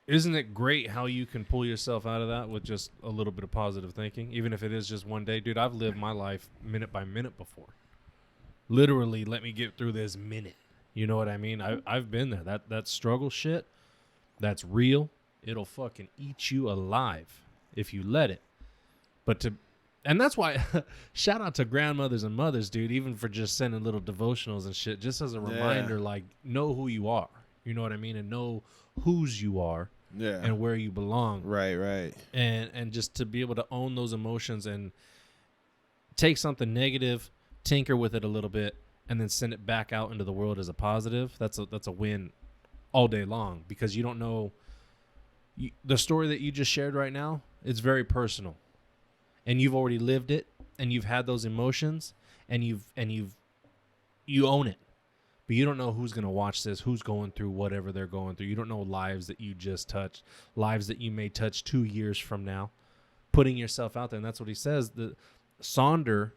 isn't it great how you can pull yourself out of that with just a little bit of positive thinking, even if it is just one day, dude. I've lived my life minute by minute before. Literally, let me get through this minute. You know what I mean? I've been there. That struggle shit, that's real. It'll fucking eat you alive if you let it. And that's why, shout out to grandmothers and mothers, dude, even for just sending little devotionals and shit, just as a reminder, like, know who you are. You know what I mean? And know whose you are and where you belong.
Right.
And just to be able to own those emotions and take something negative, tinker with it a little bit, and then send it back out into the world as a positive. That's a win all day long, because you don't know the story that you just shared right now. It's very personal, and you've already lived it, and you've had those emotions, and you own it. But you don't know who's gonna watch this, who's going through whatever they're going through. You don't know lives that you just touched, lives that you may touch 2 years from now. Putting yourself out there, and that's what he says. The Sonder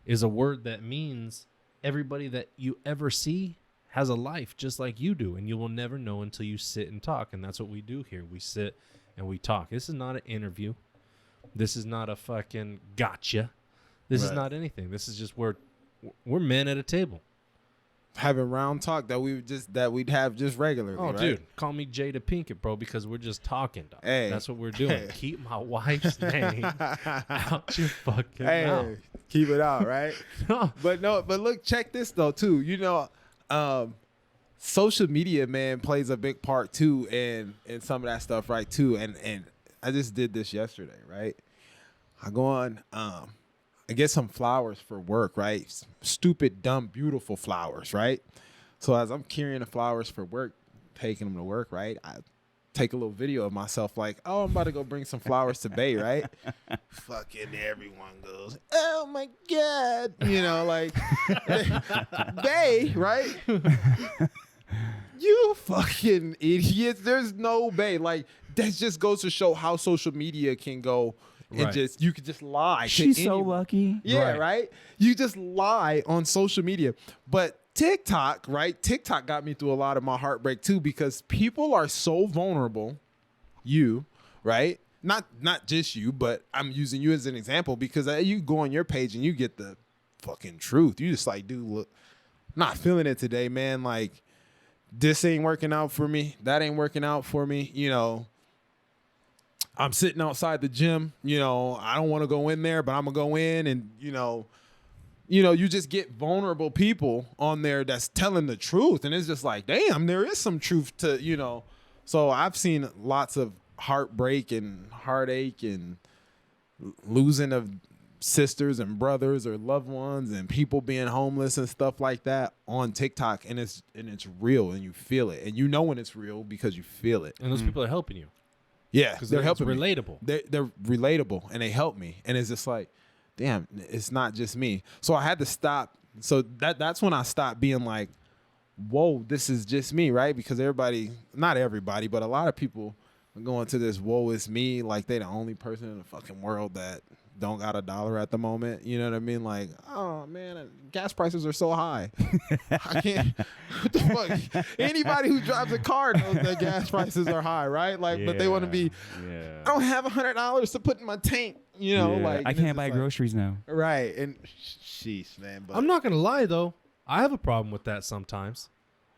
is a word that means everybody that you ever see has a life just like you do, and you will never know until you sit and talk. And that's what we do here. We sit and we talk. This is not an interview. This is not a fucking gotcha. This is not anything. This is just we're men at a table
having round talk that we'd have just regularly.
Oh,
right?
Dude, call me Jada Pinkett, bro, because we're just talking, dog.
Hey.
That's what we're doing. Keep my wife's name out your fucking mouth.
Keep it out, right? But look, check this though too. You know, social media, man, plays a big part too in some of that stuff, right? Too, and I just did this yesterday, right? I go on, I get some flowers for work, right? Stupid, dumb, beautiful flowers, right? So as I'm carrying the flowers for work, taking them to work, right? I take a little video of myself like, oh, I'm about to go bring some flowers to Bay, right? Fucking everyone goes, oh my God. You know, like, Bay, right? You fucking idiots. There's no Bay. Like, that just goes to show how social media can go. And you could just lie.
She's so lucky.
Yeah, right? You just lie on social media. But TikTok, right? TikTok got me through a lot of my heartbreak too, because people are so vulnerable. You, right? Not just you, but I'm using you as an example, because you go on your page and you get the fucking truth. You just like, dude, look, not feeling it today, man. Like, this ain't working out for me. That ain't working out for me. You know, I'm sitting outside the gym, you know, I don't want to go in there, but I'm going to go in, and, you know, you just get vulnerable people on there that's telling the truth. And it's just like, damn, there is some truth to, you know. So I've seen lots of heartbreak and heartache and losing of sisters and brothers or loved ones and people being homeless and stuff like that on TikTok. And it's real, and you feel it. And you know when it's real because you feel it.
And those people are helping you.
Yeah,
because
they're helping me.
Relatable.
They're relatable, and they help me. And it's just like, damn, it's not just me. So I had to stop. So that's when I stopped being like, whoa, this is just me, right? Because not everybody, but a lot of people are going to this whoa, it's me, like they the only person in the fucking world that don't got $1 at the moment. You know what I mean? Like, oh man, gas prices are so high. I can't. What the fuck? Anybody who drives a car knows that gas prices are high, right? Like, but they want to be.
Yeah.
I don't have $100 to put in my tank. You know, like
I can't buy groceries now.
Right, and sheesh, man. But
I'm not gonna lie though, I have a problem with that sometimes.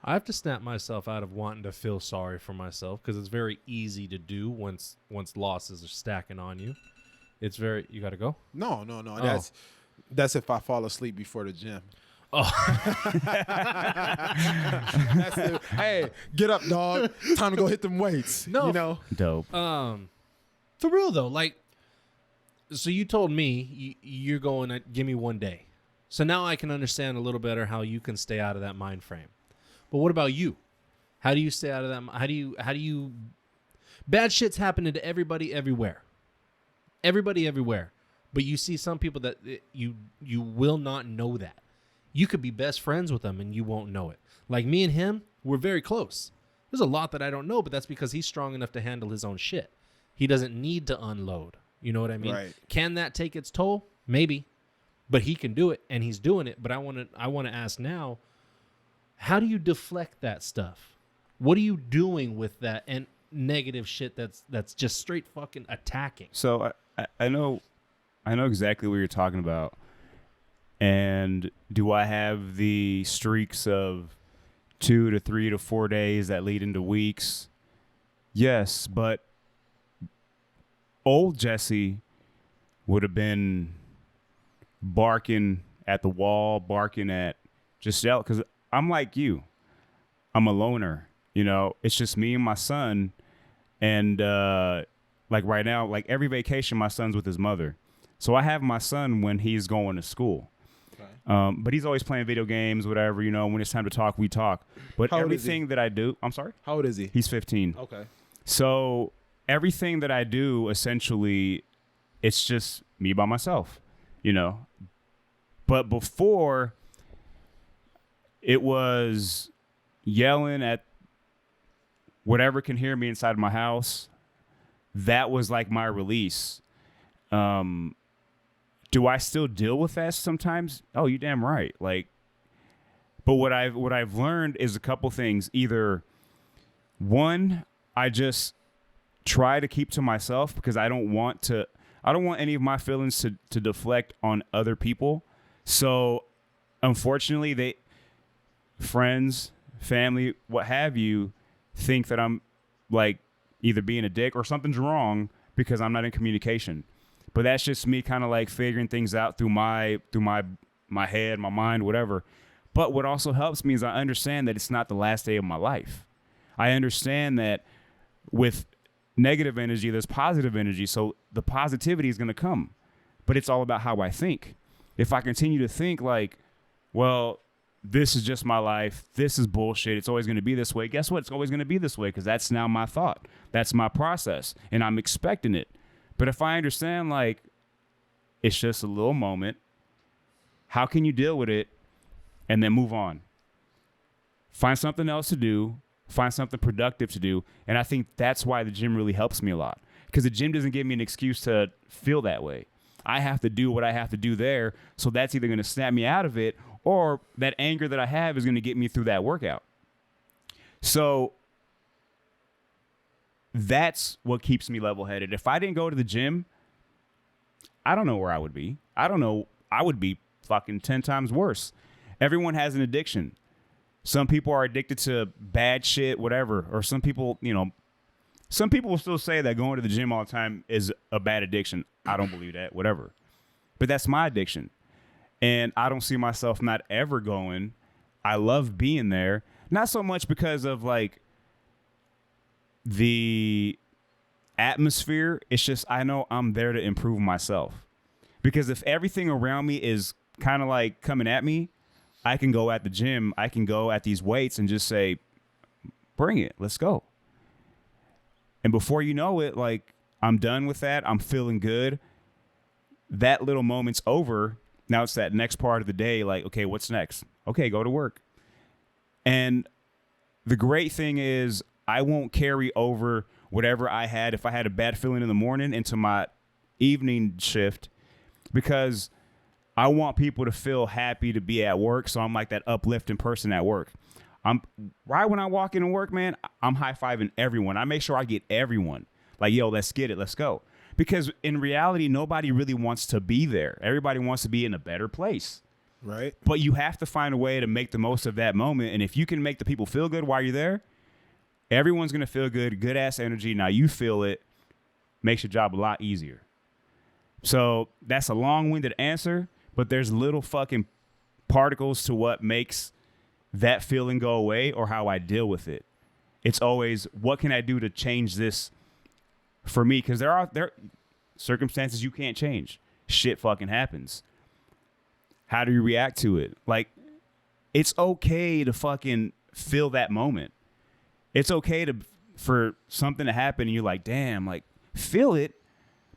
I have to snap myself out of wanting to feel sorry for myself because it's very easy to do once losses are stacking on you. It's very. You got to go?
No.
Oh.
That's if I fall asleep before the gym.
Oh,
Hey, get up, dog. Time to go hit them weights.
No.
You know?
Dope.
for real though. Like, so you told me you're going to give me 1 day. So now I can understand a little better how you can stay out of that mind frame. But what about you? How do you stay out of that? How do you? Bad shit's happening to everybody everywhere. Everybody everywhere. But you see some people that you will not know that. You could be best friends with them and you won't know it. Like me and him, we're very close. There's a lot that I don't know, but that's because he's strong enough to handle his own shit. He doesn't need to unload. You know what I mean?
Right.
Can that take its toll? Maybe. But he can do it and he's doing it. But I want to ask now, how do you deflect that stuff? What are you doing with that and negative shit that's just straight fucking attacking?
So I know exactly what you're talking about. And do I have the streaks of 2 to 3 to 4 days that lead into weeks? Yes, but old Jesse would have been barking at the wall, barking at Giselle, because I'm like you. I'm a loner. You know, it's just me and my son. And like right now, like every vacation, my son's with his mother. So I have my son when he's going to school. Okay. But he's always playing video games, whatever, you know, when it's time to talk, we talk. But everything that I do, I'm sorry?
How old is he?
He's 15.
Okay.
So everything that I do, essentially, it's just me by myself, you know. But before, it was yelling at whatever can hear me inside my house. That was like my release. Do I still deal with that sometimes? Oh, you damn right. Like, but what I've learned is a couple things. Either one, I just try to keep to myself because I don't want any of my feelings to deflect on other people. So unfortunately, friends, family, what have you, think that I'm like either being a dick or something's wrong because I'm not in communication. But that's just me kind of like figuring things out through my head, my mind, whatever. But what also helps me is I understand that it's not the last day of my life. I understand that with negative energy, there's positive energy. So the positivity is going to come. But it's all about how I think. If I continue to think like, well, this is just my life, this is bullshit, it's always going to be this way, guess what? It's always going to be this way because that's now my thought. That's my process. And I'm expecting it. But if I understand, like, it's just a little moment, how can you deal with it and then move on? Find something else to do. Find something productive to do. And I think that's why the gym really helps me a lot. Because the gym doesn't give me an excuse to feel that way. I have to do what I have to do there. So that's either going to snap me out of it or that anger that I have is going to get me through that workout. So that's what keeps me level-headed. If I didn't go to the gym, I don't know where I would be. I don't know. I would be fucking 10 times worse. Everyone has an addiction. Some people are addicted to bad shit, whatever. Or some people, you know, some people will still say that going to the gym all the time is a bad addiction. I don't believe that, whatever. But that's my addiction. And I don't see myself not ever going. I love being there. Not so much because of like the atmosphere. It's just I know I'm there to improve myself. Because if everything around me is kind of like coming at me, I can go at the gym, I can go at these weights and just say, bring it, let's go. And before you know it, like I'm done with that, I'm feeling good. That little moment's over. Now it's that next part of the day, like, okay, what's next? Okay, go to work. And the great thing is I won't carry over whatever I had if I had a bad feeling in the morning into my evening shift, because I want people to feel happy to be at work. So I'm like that uplifting person at work. I'm right when I walk into work, man, I'm high-fiving everyone. I make sure I get everyone. Like, yo, let's get it. Let's go. Because in reality, nobody really wants to be there. Everybody wants to be in a better place.
Right.
But you have to find a way to make the most of that moment. And if you can make the people feel good while you're there, everyone's going to feel good, good-ass energy. Now you feel it. Makes your job a lot easier. So that's a long-winded answer, but there's little fucking particles to what makes that feeling go away or how I deal with it. It's always, what can I do to change this for me? Because there are circumstances you can't change. Shit fucking happens. How do you react to it? Like, it's okay to fucking feel that moment. It's okay for something to happen and you're like, damn, like, feel it,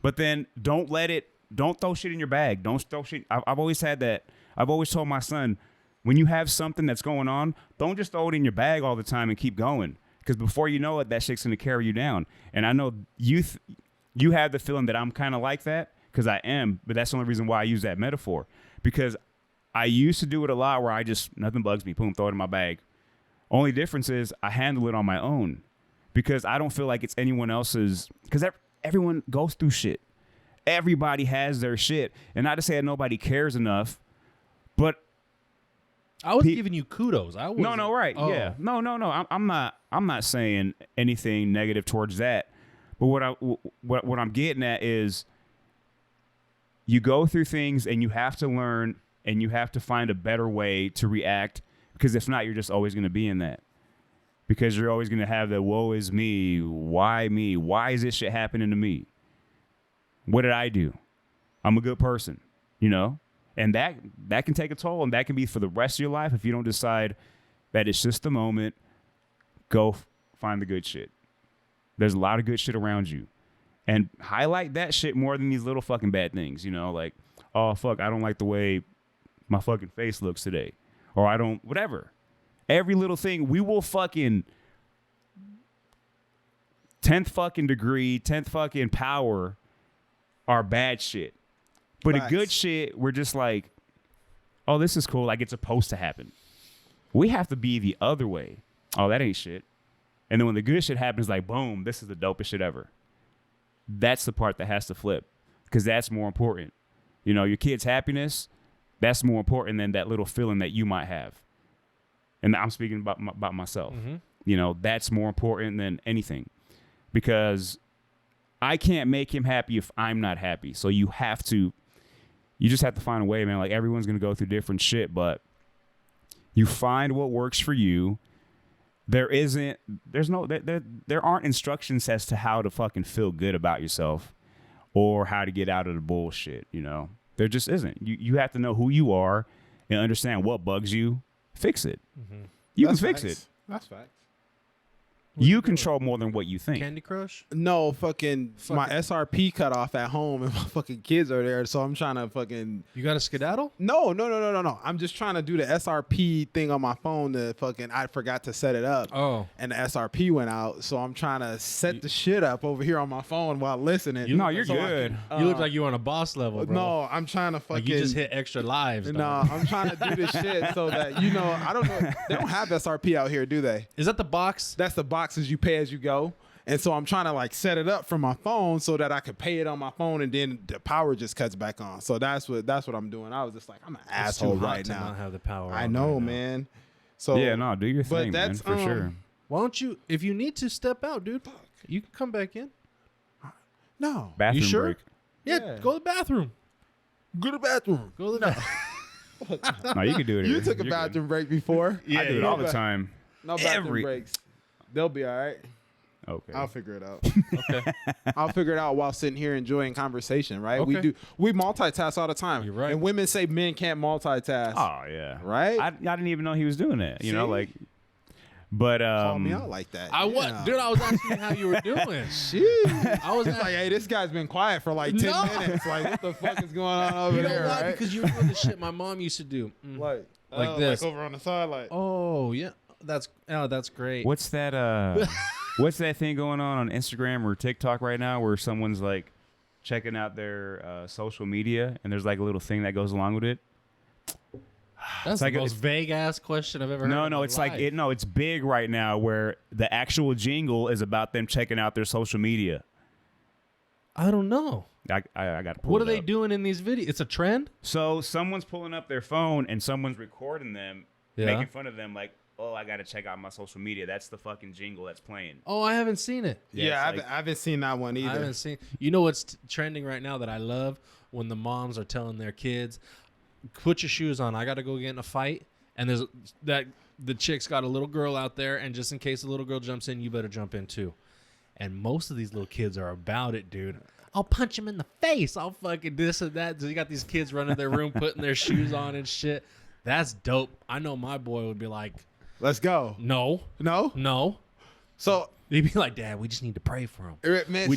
but then don't throw shit in your bag. Don't throw shit. I've always had that. I've always told my son, when you have something that's going on, don't just throw it in your bag all the time and keep going. Because before you know it, that shit's going to carry you down. And I know you have the feeling that I'm kind of like that, because I am, but that's the only reason why I use that metaphor. Because I used to do it a lot where nothing bugs me, boom, throw it in my bag. Only difference is I handle it on my own, because I don't feel like it's anyone else's, because everyone goes through shit. Everybody has their shit. And not to say that nobody cares enough, but
I was giving you kudos. I was
no, right.
Oh.
Yeah. No. I'm not saying anything negative towards that. But what I'm getting at is, you go through things and you have to learn and you have to find a better way to react, because if not, you're just always going to be in that. Because you're always going to have the woe is me. Why me? Why is this shit happening to me? What did I do? I'm a good person, you know? And that can take a toll, and that can be for the rest of your life if you don't decide that it's just the moment. Go find the good shit. There's a lot of good shit around you. And highlight that shit more than these little fucking bad things, you know? Like, oh, fuck, I don't like the way my fucking face looks today. Or I don't, whatever. Every little thing, we will fucking 10th fucking degree, 10th fucking power are bad shit. But
Facts.
a good shit, we're just like, oh, this is cool. Like, it's supposed to happen. We have to be the other way. Oh, that ain't shit. And then when the good shit happens, like, boom, this is the dopest shit ever. That's the part that has to flip, because that's more important. You know, your kid's happiness, that's more important than that little feeling that you might have. And I'm speaking about myself. Mm-hmm. You know, that's more important than anything, because I can't make him happy if I'm not happy. So you just have to find a way, man. Like, everyone's going to go through different shit, but you find what works for you. There aren't instructions as to how to fucking feel good about yourself or how to get out of the bullshit, you know? There just isn't. You have to know who you are and understand what bugs you. Fix it. Mm-hmm. You can fix it.
That's facts.
You control more than what you think.
Candy Crush?
No, fucking my SRP cut off at home and my fucking kids are there, so I'm trying to fucking.
You got a skedaddle?
No. I'm just trying to do the SRP thing on my phone. I forgot to set it up.
Oh.
And the SRP went out, so I'm trying to set the shit up over here on my phone while listening.
You're good.
You look like you're on a boss level, bro.
No, I'm trying to fucking.
Like, you just hit extra lives.
No, I'm trying to do this shit so that, you know, I don't know. They don't have SRP out here, do they?
Is that the box?
That's the boxes you pay as you go. And so I'm trying to like set it up from my phone so that I could pay it on my phone, and then the power just cuts back on. So that's what I'm doing. I was just like, I'm an asshole right now.
Not have the power.
I know, right, man. So
yeah, no, do your thing, man, for sure.
Why don't you, if you need to step out, dude, you can come back in.
No.
Bathroom
you sure?
break.
Yeah, go to the bathroom.
Go to the bathroom.
Go to the bathroom.
No, you can do it.
You took a bathroom break before.
Yeah, I do it all the time.
No bathroom breaks. They'll be all right.
Okay.
I'll figure it out.
Okay.
I'll figure it out while sitting here enjoying conversation, right?
Okay.
We multitask all the time.
You're right.
And women say men can't multitask.
Oh, yeah.
Right?
I didn't even know he was doing that, you know, like, but
call me out like that.
I was asking you how you were doing.
Shit.
I was
like, hey, this guy's been quiet for like 10 minutes. Like, what the fuck is going on over there,
why?
right?
Because you were doing the shit my mom used to do.
Like
this.
Like over on the side, like.
Oh, yeah. That's great.
What's that? What's that thing going on Instagram or TikTok right now where someone's like checking out their social media and there's like a little thing that goes along with it?
That's
like
the most vague ass question I've ever heard.
No, it's like it's big right now where the actual jingle is about them checking out their social media.
I don't know.
I got to pull
What
it
are they
up.
doing in these videos? It's a trend?
So someone's pulling up their phone and someone's recording them,
Yeah.
making fun of them like, oh, I got to check out my social media. That's the fucking jingle that's playing.
Oh, I haven't seen it.
Yeah,
it's
I haven't seen that one either.
I haven't seen. You know what's trending right now that I love? When the moms are telling their kids, put your shoes on. I got to go get in a fight. And there's that the chick's got a little girl out there, and just in case the little girl jumps in, you better jump in too. And most of these little kids are about it, dude. I'll punch him in the face. I'll fucking this and that. So you got these kids running their room, putting their shoes on and shit. That's dope. I know my boy would be like,
Let's go.
no.
So,
He'd be like, Dad, we just need to pray for him.
man,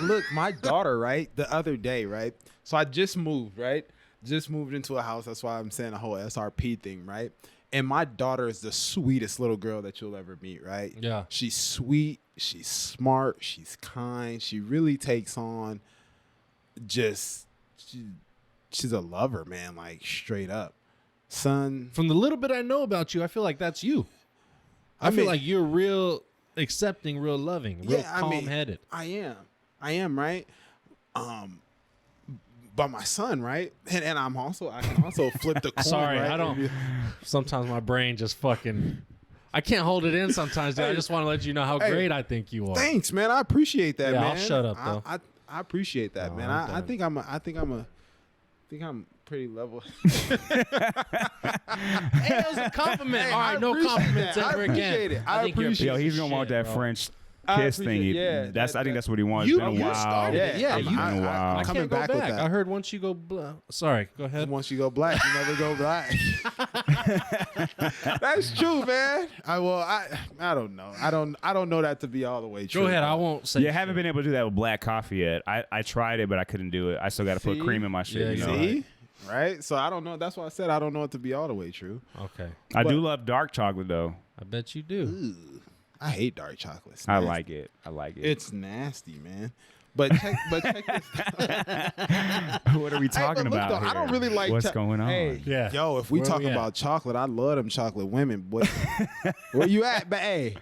look, my daughter, right, the other day, right? So I just moved, right? Just moved into a house. That's why I'm saying the whole SRP thing, right? And my daughter is the sweetest little girl that you'll ever meet, right?
Yeah.
She's sweet. She's smart. She's kind. She really takes on she's a lover, man, like straight up. Son.
From the little bit I know about you, I feel like that's you. I feel like you're real accepting, real loving, real calm-headed.
I am, right? But my son, right? And I can also flip the coin.
Sorry,
right?
I don't. Sometimes my brain just fucking. I can't hold it in sometimes, dude. I just want to let you know how great I think you are.
Thanks, man. I appreciate that,
Yeah,
man.
I'll shut up, though.
I appreciate that,
No,
man.
I'm
I think I'm pretty level.
Hey, that was a compliment.
Hey,
All
I
right, no
appreciate
compliments
that. I
ever
appreciate
again.
it. I
think you're a
appreciate
piece
Yo, he's
of
gonna want
shit,
that
bro.
French
I
kiss
appreciate
thing.
it. Yeah,
I think that's what he wants.
You-
It's been a
you
while.
started it. Yeah,
it's
you-
been a while.
I
coming
can't go
back with
back.
that.
I heard once you go. Sorry, go ahead.
Once you go black, you never go black. That's true, man. I don't know. I don't know that to be all the way true.
Go ahead. I won't say.
Yeah, I haven't been able to do that with black coffee yet. I tried it, but I couldn't do it. I still got to put
See?
cream in my shit.
Yeah,
you know?
See? Right? So I don't know. That's why I said I don't know it to be all the way true.
Okay.
I do love dark chocolate though.
I bet you do.
Ugh. I hate dark chocolate. It's
I
nasty.
like it.
It's nasty, man. But check this.
What are we talking
but look,
about?
though, I don't
here?
really like
what's
cho-
going on.
Hey,
Yeah.
Yo, if we
Where
talking
we at?
about chocolate, I love them chocolate women. But where you at, but hey?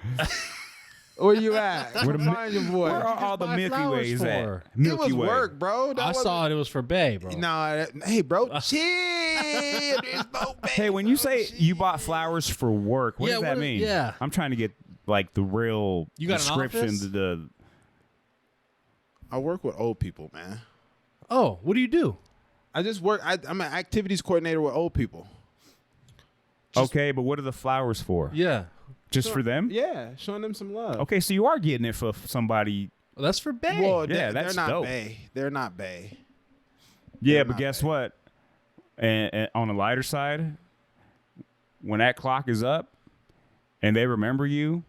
Where you at?
Where the mi-
Find your boy.
Where are all the
buy
Milky
flowers
Ways
for?
at?
It
Milky
was
Way.
work, bro.
I saw it was for Bay, bro.
Nah, hey, bro, chill. There's no
Hey, when you say you bought flowers for work, what
Yeah,
does that
what-
mean?
yeah.
I'm trying to get like the real
You got an
description.
office?
I work with old people, man.
Oh, what do you do?
I just work. I'm an activities coordinator with old people.
Okay, but what are the flowers for?
Yeah.
Just for them?
Yeah, showing them some love.
Okay, so you are getting it for somebody.
Well, that's for Bay.
Well,
Yeah,
they're
that's
not
dope.
Bay. They're not Bay.
Yeah,
They're
but
not
guess
bad.
what? And on the lighter side, when that clock is up and they remember you,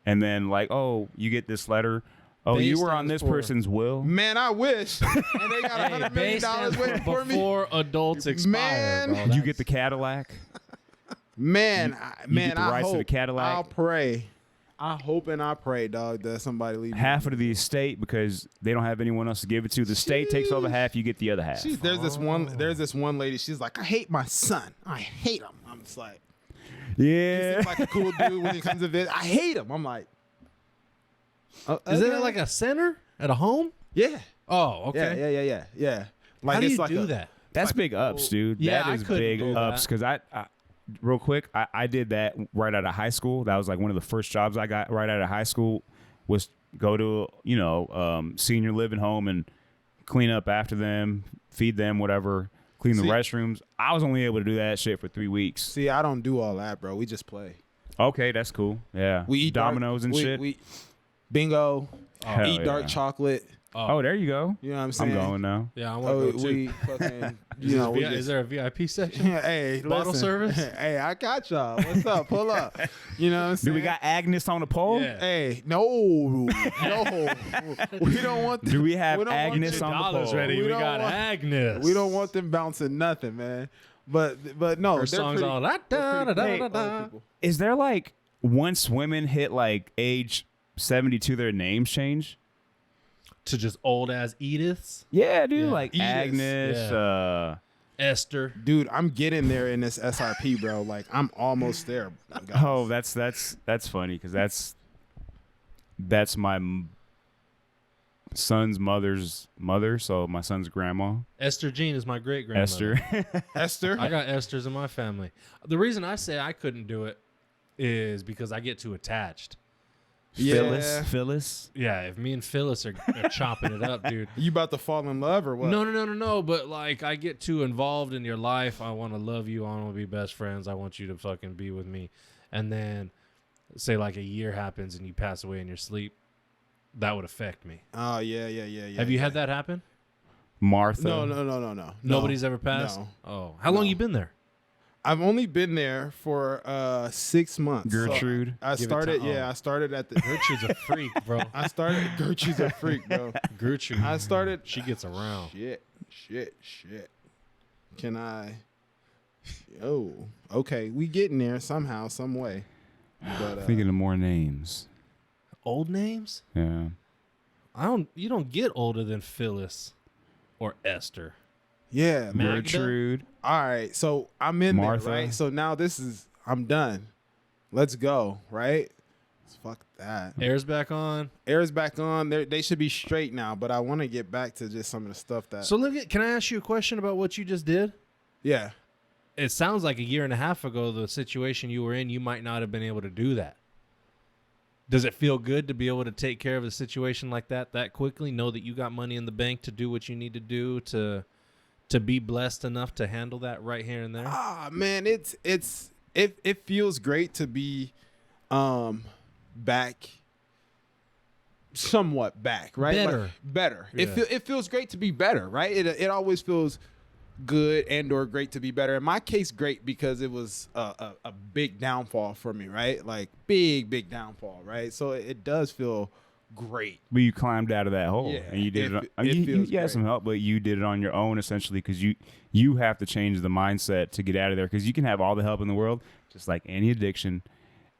and then like, oh, you get this letter. Oh,
Bay
you were on
stands
this
for-
person's will.
Man, I wish. And they got
Hey,
$100
Bay
million
stands
waiting for me.
before adults expire,
Man.
bro.
You
That's-
get the Cadillac.
Man,
you
man,
get the
I
rights to the
hope.
Cadillac.
I'll pray. I hope and I pray, dog, that somebody leave me.
Half of the estate because they don't have anyone else to give it to. The state takes over half. You get the other half.
There's this one lady. She's like, I hate my son. I hate him. I'm just like, he
Yeah.
seems like a cool dude when he comes to visit. I hate him. I'm like,
Is it
okay.
like a center at a home?
Yeah.
Oh, okay.
Yeah. Like
How do
it's
you
like
do
a-
that?
That's big ups, dude.
Yeah,
that
I
is
couldn't
big
do
ups
that.
because I real quick, I did that right out of high school. That was like one of the first jobs I got right out of high school was go to, senior living home and clean up after them, feed them, whatever, clean the
See-
restrooms. I was only able to do that shit for 3 weeks.
See, I don't do all that, bro. We just play.
Okay, that's cool. Yeah.
We eat
dominoes and shit.
We bingo.
Hell
Eat dark
yeah.
chocolate.
Oh, there you go.
You know what I'm
I'm
saying?
going now.
Yeah, I
Oh,
want to go too.
we fucking. You know, we
Is
just,
there a VIP section?
hey,
Bottle
listen.
service?
Hey, I got y'all. What's up? Pull up. You know what I'm
Do
saying?
we got Agnes on the pole?
Yeah.
Hey, no. We don't want them.
Do we have
don't want
Agnes
them-
on the
Dollars
pole?
ready.
We
We
don't
got
want-
Agnes.
We don't want them bouncing nothing, man. But no,
Her
they're
song's
pretty,
all da
they're
da da
pretty
da
cool
da
old
da.
people.
Is there like once women hit like age 72, their names change.
To just old ass Ediths.
Yeah, dude.
Yeah.
Like
Edith.
Agnes.
Esther.
Dude, I'm getting there in this SRP, bro. Like, I'm almost there. Guys.
Oh, that's funny because that's my son's mother's mother, so my son's grandma.
Esther Jean is my great grandmother.
Esther.
Esther.
I got Esther's in my family. The reason I say I couldn't do it is because I get too attached.
Yeah.
Phyllis.
Yeah, if me and Phyllis are chopping it up, dude.
You about to fall in love or what?
No. But like, I get too involved in your life. I want to love you. I want to be best friends. I want you to fucking be with me. And then, say like a year happens and you pass away in your sleep, that would affect me.
Oh, yeah.
Have you had that happen?
Martha.
No.
Nobody's ever passed?
No.
Oh, how long you been there?
I've only been there for 6 months.
Gertrude.
So I started at the
Gertrude's a freak, bro.
Gertrude's a freak, bro.
Gertrude.
I started.
She gets around.
Shit. Can I? Oh, okay. We getting there somehow, some way. But
Thinking of more names.
Old names?
Yeah.
You don't get older than Phyllis or Esther.
yeah.
Magda?
Gertrude.
All right. So I'm in
Martha.
there, right? So now I'm done. Let's go, right? Fuck that.
Air's back on.
Air's back on. They should be straight now, but I want to get back to just some of the stuff that.
So can I ask you a question about what you just did?
Yeah.
It sounds like a year and a half ago, the situation you were in, you might not have been able to do that. Does it feel good to be able to take care of a situation like that quickly? Know that you got money in the bank to do what you need to do to be blessed enough to handle that right here and there?
Ah, man, it feels great to be back, somewhat back, right?
Better.
Like, better.
Yeah.
It feels great to be better, right? It always feels good and or great to be better. In my case, great because it was a big downfall for me, right? Like big downfall, right? So it does feel great.
But you climbed out of that hole,
Yeah,
and you did it.
it
You
feels
had
great.
some help, but you did it on your own essentially because you have to change the mindset to get out of there. Because you can have all the help in the world, just like any addiction,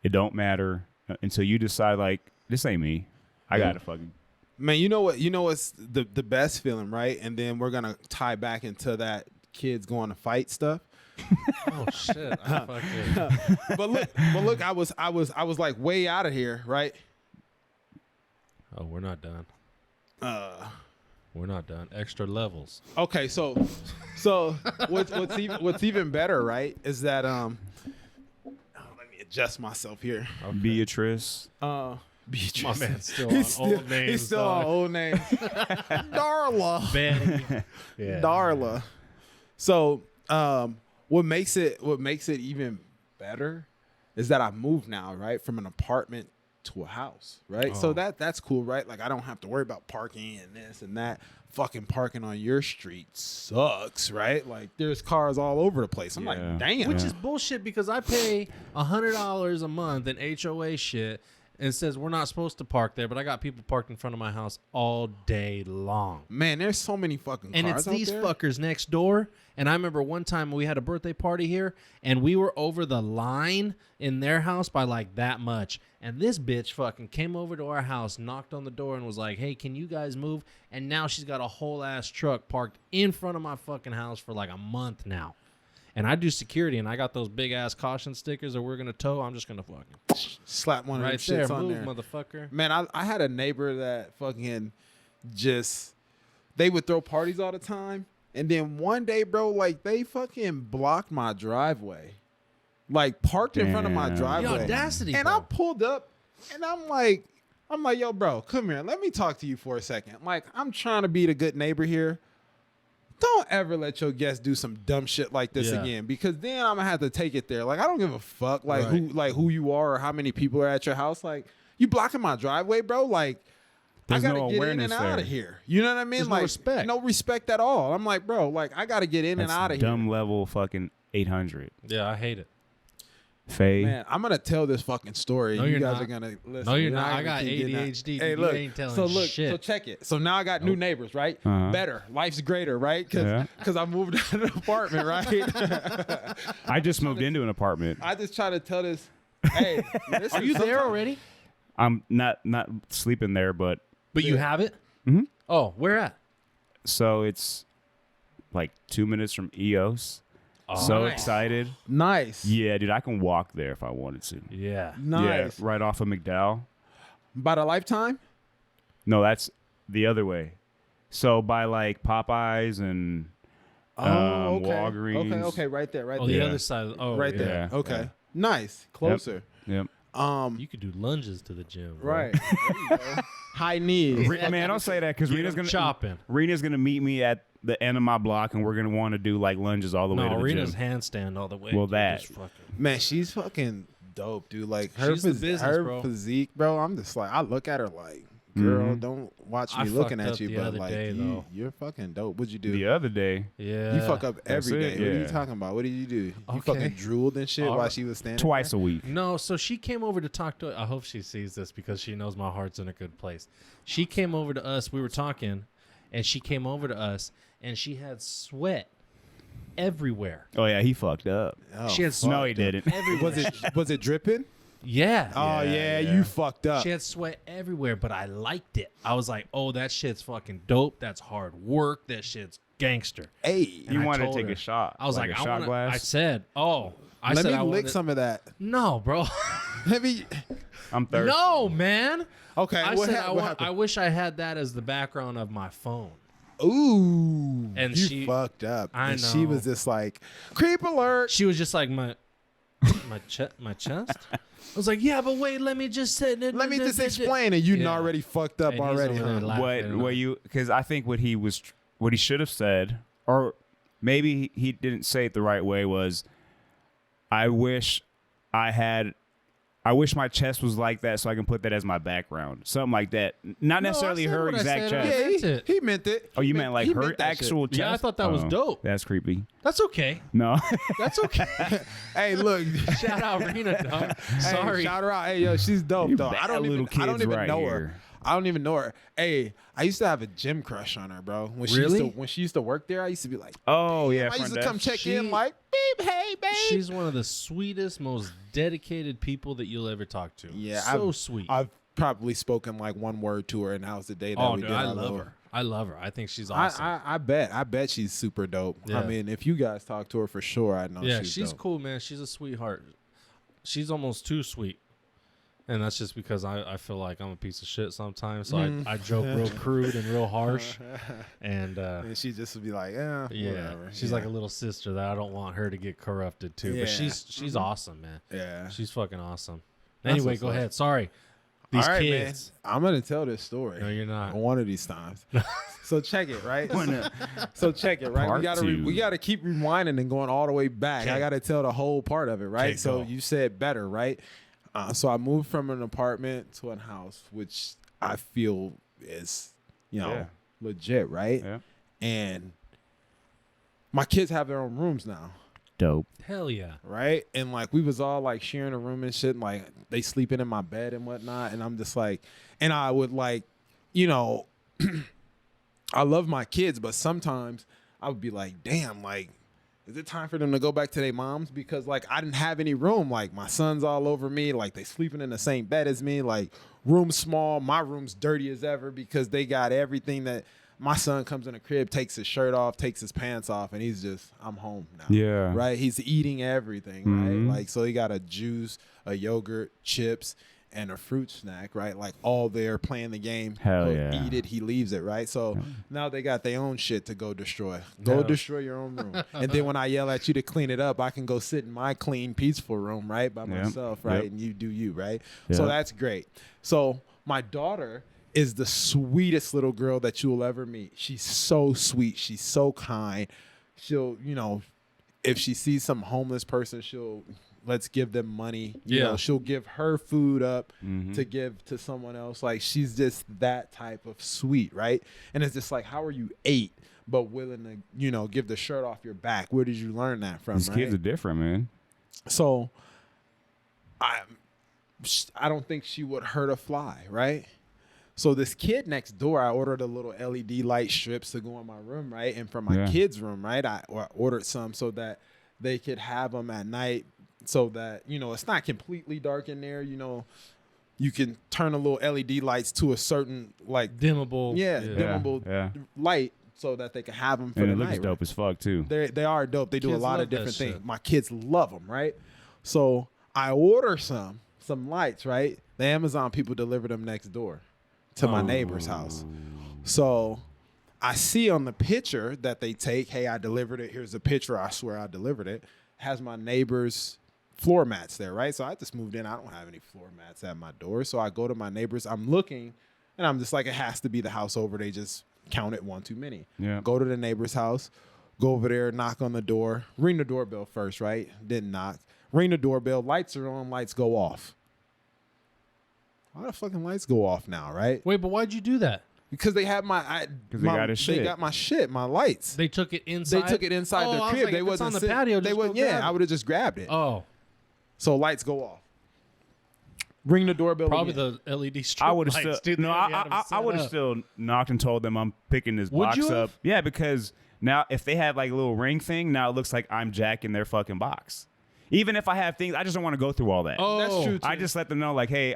it don't matter until you decide like this ain't me. I gotta fucking.
Man, you know what's the best feeling, right? And then we're gonna tie back into that kids going to fight stuff.
Oh shit! I fucking...
but look, I was like way out of here, right?
Oh, we're not done. We're not done. Extra levels.
Okay, so what's even better, right? Is that let me adjust myself here.
Okay.
Beatrice.
Beatrice.
My man's still on old names.
He's still on old names. Darla.
Betty. Yeah.
Darla. So, what makes it even better is that I moved now, right, from an apartment to a house, right?
Oh.
So that's cool, right? Like I don't have to worry about parking and this and that. Fucking parking on your street sucks, right? Like there's cars all over the place. I'm
Yeah.
like, damn.
Which is bullshit because I pay $100 a month in HOA shit and it says we're not supposed to park there, but I got people parked in front of my house all day long.
Man, there's so many fucking cars
And it's
out
these
there.
fuckers next door. And I remember one time we had a birthday party here, and we were over the line in their house by like that much. And this bitch fucking came over to our house, knocked on the door, and was like, "Hey, can you guys move?" And now she's got a whole ass truck parked in front of my fucking house for like a month now. And I do security, and I got those big ass caution stickers that we're gonna tow. I'm just gonna fucking
Slap one of them
right there,
shits on
move,
there.
motherfucker.
Man, I had a neighbor that fucking they would throw parties all the time. And then one day, bro, like they fucking blocked my driveway. Like parked in front of my
Damn.
driveway.
The audacity,
And
bro.
I pulled up and I'm like, yo, bro, come here. Let me talk to you for a second. Like, I'm trying to be the good neighbor here. Don't ever let your guests do some dumb shit like this
Yeah.
again, because then I'm gonna have to take it there. Like, I don't give a fuck
Right.
who you are or how many people are at your house. Like, you blocking my driveway, bro. Like,
There's
I gotta
no
get in
awareness
and out
there.
of here. You know what I mean?
There's no
Like
respect.
no respect at all. I'm like, bro, like I gotta get in
That's
and out of
dumb
here.
level fucking 800.
Yeah, I hate it.
Faye.
Man, I'm gonna tell this fucking story.
No,
you
you're
guys
not.
are gonna listen.
No, you're
You're
not. I
gonna
got
keep getting that.
ADHD.
Hey,
You
look.
ain't telling
so look.
shit.
So check it. So now I got new neighbors, right?
Uh-huh.
Better. Life's greater, right? Because I moved out of the apartment, right?
I just moved into an apartment.
I just try to tell this Hey, listen,
Are you there
sometimes-
already?
I'm not sleeping there, but
But you have it?
Mhm.
Oh, where at?
so it's like 2 minutes from EOS. So
Nice.
excited.
Nice.
Yeah, dude, I can walk there if I wanted to.
Yeah.
Nice.
Yeah, right off of McDowell.
By the Lifetime?
No, that's the other way. So by like Popeyes and
Oh, okay.
Walgreens.
Okay, right there, right
Oh,
there.
the
Yeah.
other side. Oh,
right
yeah.
there.
Yeah,
Okay.
yeah.
Nice. Closer.
Yep.
You could do lunges to the gym. Bro.
Right. There you go. High knees.
Man, don't say that because
Get
Rena's
them
gonna
chopping.
Rena's gonna meet me at the end of my block, and we're gonna want to do like lunges all the way
No,
to the
Rena's
gym.
handstand all the way.
Well,
dude,
that.
just fucking-
Man, she's fucking dope, dude. Like her,
She's the business,
her
bro.
physique, bro. I'm just like, I look at her like, girl,
Mhm.
don't watch
I
me looking
fucked
at
up
you,
the
but
other
like,
day, though.
you're fucking dope. What'd you do?
The other day,
Yeah.
You fuck up
That's
every
it,
day. What are you
yeah.
talking about? What did you do? You
Okay.
fucking drooled and shit
All
while
right.
she was standing
twice
there?
a week.
No, so she came over to talk to. I hope she sees this because she knows my heart's in a good place. She came over to us. We were talking, and she came over to us, and she had sweat everywhere.
Oh yeah, he fucked up.
Oh,
She had
fuck.
No, he didn't.
Everywhere.
Was it dripping?
Yeah.
Oh
Yeah,
yeah,
yeah.
you fucked up.
She had sweat everywhere, but I liked it. I was like, "Oh, that shit's fucking dope. That's hard work. That shit's gangster."
Hey,
And
You
I
wanted to
told
take
her.
a shot.
I was like,
a
"I
shot
want to."
glass.
I said, "Oh, I
let
said
me
I
lick
wanted-
some of that.
No, bro.
Let me.
I'm thirsty.
No, man.
Okay.
I
what
said
hap-
I,
what
I
happened?
wish I had that as the background of my phone.
Ooh.
And
you
she-
fucked up.
I
and she
know.
was just like, creep alert.
She was just like my chest. I was like, yeah, but wait, let me just say.
Let me just explain, and you
Yeah.
already fucked up
And he's
already.
over there
Huh?
laughing.
What you? Because I think what he should have said, or maybe he didn't say it the right way, was, I wish my chest was like that so I can put that as my background. Something like that. Not
No, I
necessarily
said
her
what I
exact
said.
chest.
Yeah,
meant it.
he meant it.
Oh, you meant like
he
her
meant that shit.
actual chest?
Yeah, I thought that was
Oh,
dope.
That's creepy.
That's okay.
No.
That's okay.
Hey, look.
Shout out Rena, dog. Sorry.
Hey, shout her out. Hey, yo, she's dope
You
though.
bad
I don't
little
even
kids right
know her.
here.
I don't even know her. Hey, I used to have a gym crush on her, bro. When
Really?
when she used to work there, I used to be like,
Oh yeah.
I used
front
to come
desk.
check
She-
in like, babe, hey, babe.
She's one of the sweetest, most dedicated people that you'll ever talk to.
Yeah,
so sweet.
I've probably spoken like one word to her, and that was the day that
Oh,
we
dude,
did
I
our
love
little-
her. I love her. I think she's awesome.
I bet she's super dope.
Yeah.
I mean, if you guys talk to her for sure, I know
yeah,
she's dope.
cool, man. She's a sweetheart. She's almost too sweet. And that's just because I feel like I'm a piece of shit sometimes. So I joke real crude and real harsh. And
And she just would be like, yeah,
yeah,
whatever.
she's like a little sister that I don't want her to get corrupted too.
Yeah.
But she's awesome, man.
yeah.
She's fucking awesome.
That's
Anyway,
what's
go
up.
ahead. Sorry. These
All right,
kids.
man. I'm gonna tell this story.
No, you're not.
One of these times. So check it, right? So check it, right?
Part
We gotta keep rewinding and going all the way back.
Okay.
I gotta tell the whole part of it, right?
Okay,
so
go.
you said better, right? So I moved from an apartment to a house, which I feel is,
Yeah.
legit, right?
Yeah.
And my kids have their own rooms now.
Dope.
Hell yeah.
Right. And like we was all like sharing a room and shit, and like they sleeping in my bed and whatnot. And I'm just like, and I would like, I love my kids, but sometimes I would be like, damn, like, is it time for them to go back to their moms? Because like I didn't have any room. Like my son's all over me, like they sleeping in the same bed as me, like room small, my room's dirty as ever because they got everything that my son comes in the crib, takes his shirt off, takes his pants off, and he's just, I'm home now.
Yeah.
Right? He's eating everything,
Mhm.
right? Like, so he got a juice, a yogurt, chips, and a fruit snack, right? Like all there playing the game.
Hell
He'll
yeah.
Eat it, he leaves it, right? So now they got their own shit to go destroy. Go
Yeah.
destroy your own room. And then when I yell at you to clean it up, I can go sit in my clean, peaceful room, right? By
Yep.
myself, right?
Yep.
And you do you, right? So
Yep.
that's great. So my daughter is the sweetest little girl that you'll ever meet. She's so sweet. She's so kind. She'll, if she sees some homeless person, let's give them money. You
Yeah.
know, she'll give her food up
Mhm.
to give to someone else. Like she's just that type of sweet, right? And it's just like, how are you 8 but willing to, give the shirt off your back? Where did you learn that from?
These
right?
kids are different, man.
So I don't think she would hurt a fly, right? So this kid next door, I ordered a little LED light strips to go in my room, right? And for my
Yeah.
kids' room, right, I ordered some so that they could have them at night so that, you know, it's not completely dark in there. You know, you can turn a little LED lights to a certain like
Dimmable.
dimmable light so that they can have them for
And
the
it looks
night.
dope as fuck too.
They are dope. They do a
Kids
lot
love
of different
that shit.
things. My kids love them, right? So I order some lights, right? The Amazon people deliver them next door to my neighbor's house. So I see on the picture that they take, hey, I delivered it. Here's a picture. I swear I delivered it. Has my neighbor's floor mats there, right? So I just moved in. I don't have any floor mats at my door. So I go to my neighbor's. I'm looking, and I'm just like, it has to be the house over. They just counted one too many.
Yeah.
Go to the neighbor's house. Go over there, knock on the door. Ring the doorbell first, right? Didn't knock. Ring the doorbell. Lights are on. Lights go off. Why the fucking lights go off now, right?
Wait, but why'd you do that?
Because they have
Because they got his shit.
They got my shit, my lights.
They took it inside.
They took it inside
Oh,
the
I was
crib.
like,
They
if it's
wasn't
on the
sit-
patio.
They
Just
wasn't.
go
Yeah,
grab
I
it.
would have just grabbed it.
Oh,
So lights go off. Ring the doorbell.
probably
again.
the LED strip
I would have
lights,
still
dude. They already had 'em
I
set
would have
up.
still knocked and told them I'm picking this
Would
box
you
up.
have?
Yeah, because now if they have like a little ring thing, now it looks like I'm jacking their fucking box. Even if I have things, I just don't want to go through all that.
Oh,
That's true.
I just let them know like, hey,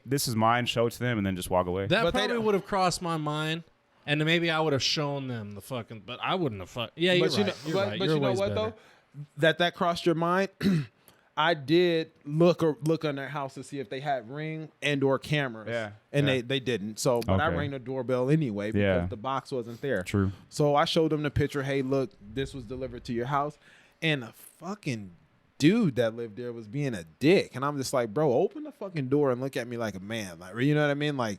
this is mine. Show it to them, and then just walk away.
That
But they
probably
don't-
would have crossed my mind, and then maybe I would have shown them the fucking. But I wouldn't have. Yeah, you're
But you
right.
know,
You're
but,
right.
but
You're
you know
ways
what
better.
though? That crossed your mind. I did look on their house to see if they had ring and or cameras.
Yeah,
And
yeah.
they didn't. So, but I
Okay.
rang the doorbell anyway because
Yeah.
the box wasn't there.
True.
So I showed them the picture. Hey, look, this was delivered to your house, and a fucking dude that lived there was being a dick. And I'm just like, bro, open the fucking door and look at me like a man. Like, you know what I mean? Like,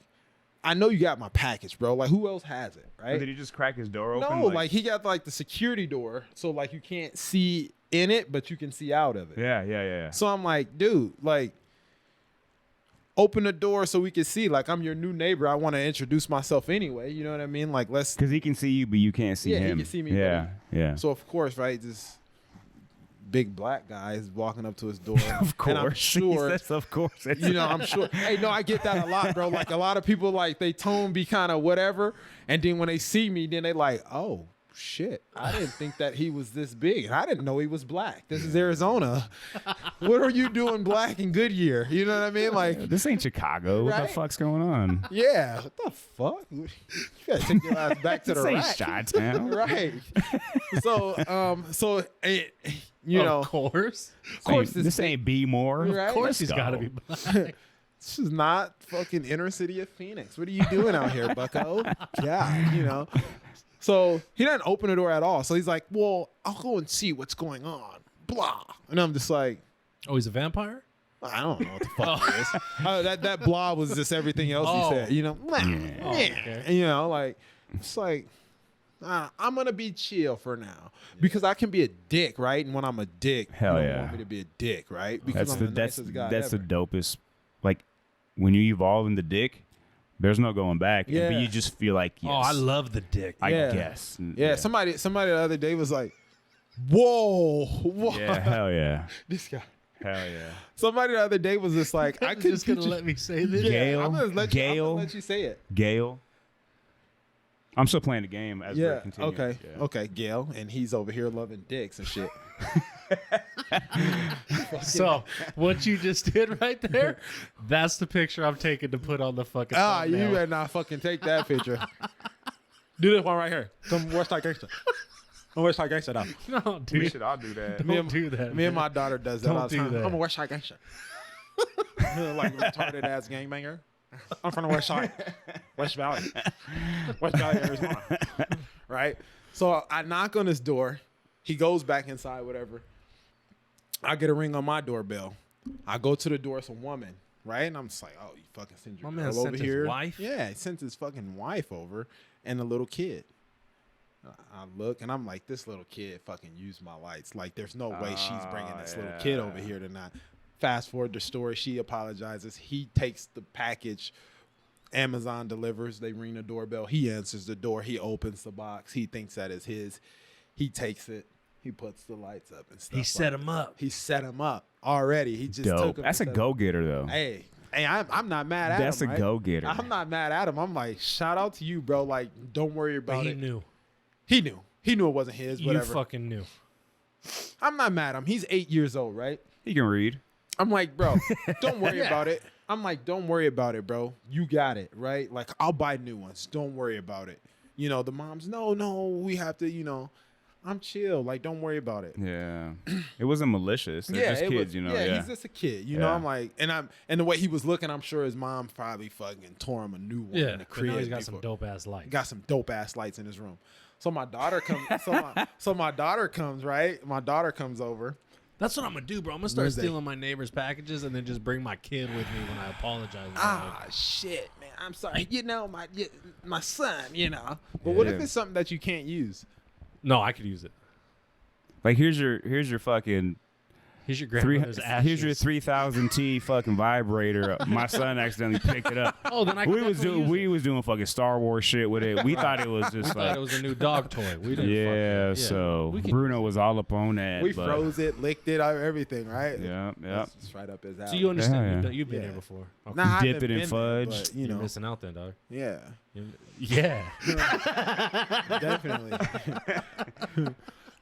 I know you got my package, bro. Like, who else has it,
Or
right?
did he just crack his door open?
No, like he got like the security door, so like you can't see in it, but you can see out of it.
yeah.
So I'm like, dude, like, open the door so we can see. Like, I'm your new neighbor. I want to introduce myself anyway. You know what I mean? Like, let's.
Because he can see you, but you can't see
Yeah, he
him.
can see me,
Yeah, yeah.
So of course, right, this big black guy is walking up to his door.
Of course.
and I'm sure.
That's of course.
You know, I'm sure. Hey, no, I get that a lot, bro. Like a lot of people, like they tone be kind of whatever, and then when they see me, then they like, oh shit, I didn't think that he was this big, and I didn't know he was black. This is Arizona. What are you doing, black in Goodyear? You know what I mean? Like,
This ain't Chicago. What the
Right?
fuck's going on?
yeah, what the fuck? You gotta take your ass back to the
This ain't
rack.
Chi-Town.
Right. So you know,
of course.
of course,
this ain't B more.
Right?
Of course,
Let's
he's got to
go.
be black.
This is not fucking inner city of Phoenix. What are you doing out here, bucko? Yeah, you know. So he doesn't open the door at all. So he's like, well, I'll go and see what's going on. Blah. And I'm just like,
Oh, he's a vampire.
I don't know what the fuck it is. That blah was just everything else
Oh.
he said. You know,
okay.
And, you know, like it's like I'm gonna be chill for now because I can be a dick, right? And when I'm a dick,
Hell
you don't
yeah.
want me to be a dick, right? Because
That's
I'm
the
the nicest guy
that's
ever.
the dopest. Like when you evolve in the dick, there's no going back.
Yeah.
But you just feel like yes.
Oh, I love the dick.
I
Yeah.
guess.
Yeah, somebody the other day was like, "Whoa,
Yeah, hell yeah.
this guy."
Hell yeah.
Somebody the other day was just like, "I
I'm
could
just gonna let me say this.
Yeah,
Gail,
I'm gonna let you. I'm
Gail.
gonna let you say it.
Gail. I'm still playing the game as we're
Yeah.
continuing.
Okay.
Yeah.
Okay. Gail, and he's over here loving dicks and shit.
So what you just did right there, that's the picture I'm taking to put on the fucking.
Ah, you
thumbnail.
better not fucking take that picture. Do this one right here. Come West Side Gangster. I'm West Side Gangster now.
No, dude.
We should all do that.
Don't do that.
Me and my daughter does that
Don't
all the
do
time.
that.
I'm a West Side Gangster. Like retarded ass gangbanger. I'm from the West Side, West Valley, Arizona. Right. So I knock on his door. He goes back inside. Whatever. I get a ring on my doorbell. I go to the door. It's a woman. Right. And I'm just like, oh, you fucking send your
My man
girl
sent
over
his
here.
wife?
Yeah, he sent his fucking wife over and a little kid. I look and I'm like, this little kid fucking used my lights. Like, there's no way she's bringing this little kid over here tonight. Fast forward the story. She apologizes. He takes the package. Amazon delivers. They ring the doorbell. He answers the door. He opens the box. He thinks that is his. He takes it. He puts the lights up and stuff.
He set him up.
He set him up already. He just took
Dope.
him.
That's a
and set him-
go-getter though.
Hey, I'm not mad at
That's
him.
a
right?
go-getter.
I'm not mad at him. I'm like, shout out to you, bro. Like, don't worry
But
about
he
it.
knew.
He knew. He knew it wasn't his.
You
Whatever.
fucking knew.
I'm not mad at him. He's 8 years old, right?
He can read.
I'm like, bro, don't worry about it. I'm like, don't worry about it, bro. You got it, right? Like, I'll buy new ones. Don't worry about it. You know, the mom's, no, we have to, you know, I'm chill. Like, don't worry about it.
Yeah. It wasn't malicious. They're just kids, you know.
Yeah, he's just a kid. You know,
Yeah.
I'm like, and the way he was looking, I'm sure his mom probably fucking tore him a new one
Yeah,
in the
but
crib.
now he's got some
before.
dope ass lights.
Got some dope ass lights in his room. So my daughter comes. so my daughter comes. Right. My daughter comes over.
That's what I'm gonna do, bro. I'm gonna start
Wednesday.
stealing my neighbor's packages and then just bring my kid with me when I apologize.
Ah, shit, man. I'm sorry. You know, my son. You know. But what if
Yeah.
it's something that you can't use?
No, I could use it.
Like here's your fucking
Here's your grandmother's ashes.
here's your 3000 T fucking vibrator. My son accidentally picked it up.
Oh, then I can
We was doing fucking Star Wars shit with it. We thought it was just
thought
like
it was a new dog toy. We didn't.
yeah.
fuck it.
So
We can
Bruno
use
was all up on that.
We
but
froze it, licked it, everything, right?
Yeah, yeah.
That's just right up his
it.
alley.
So you understand?
Yeah.
You've been
Yeah.
here before. Okay.
Nah, I
Dip
haven't
it in
been there,
fudge.
but, you
You're
know,
missing out then, dog.
yeah,
Yeah.
definitely.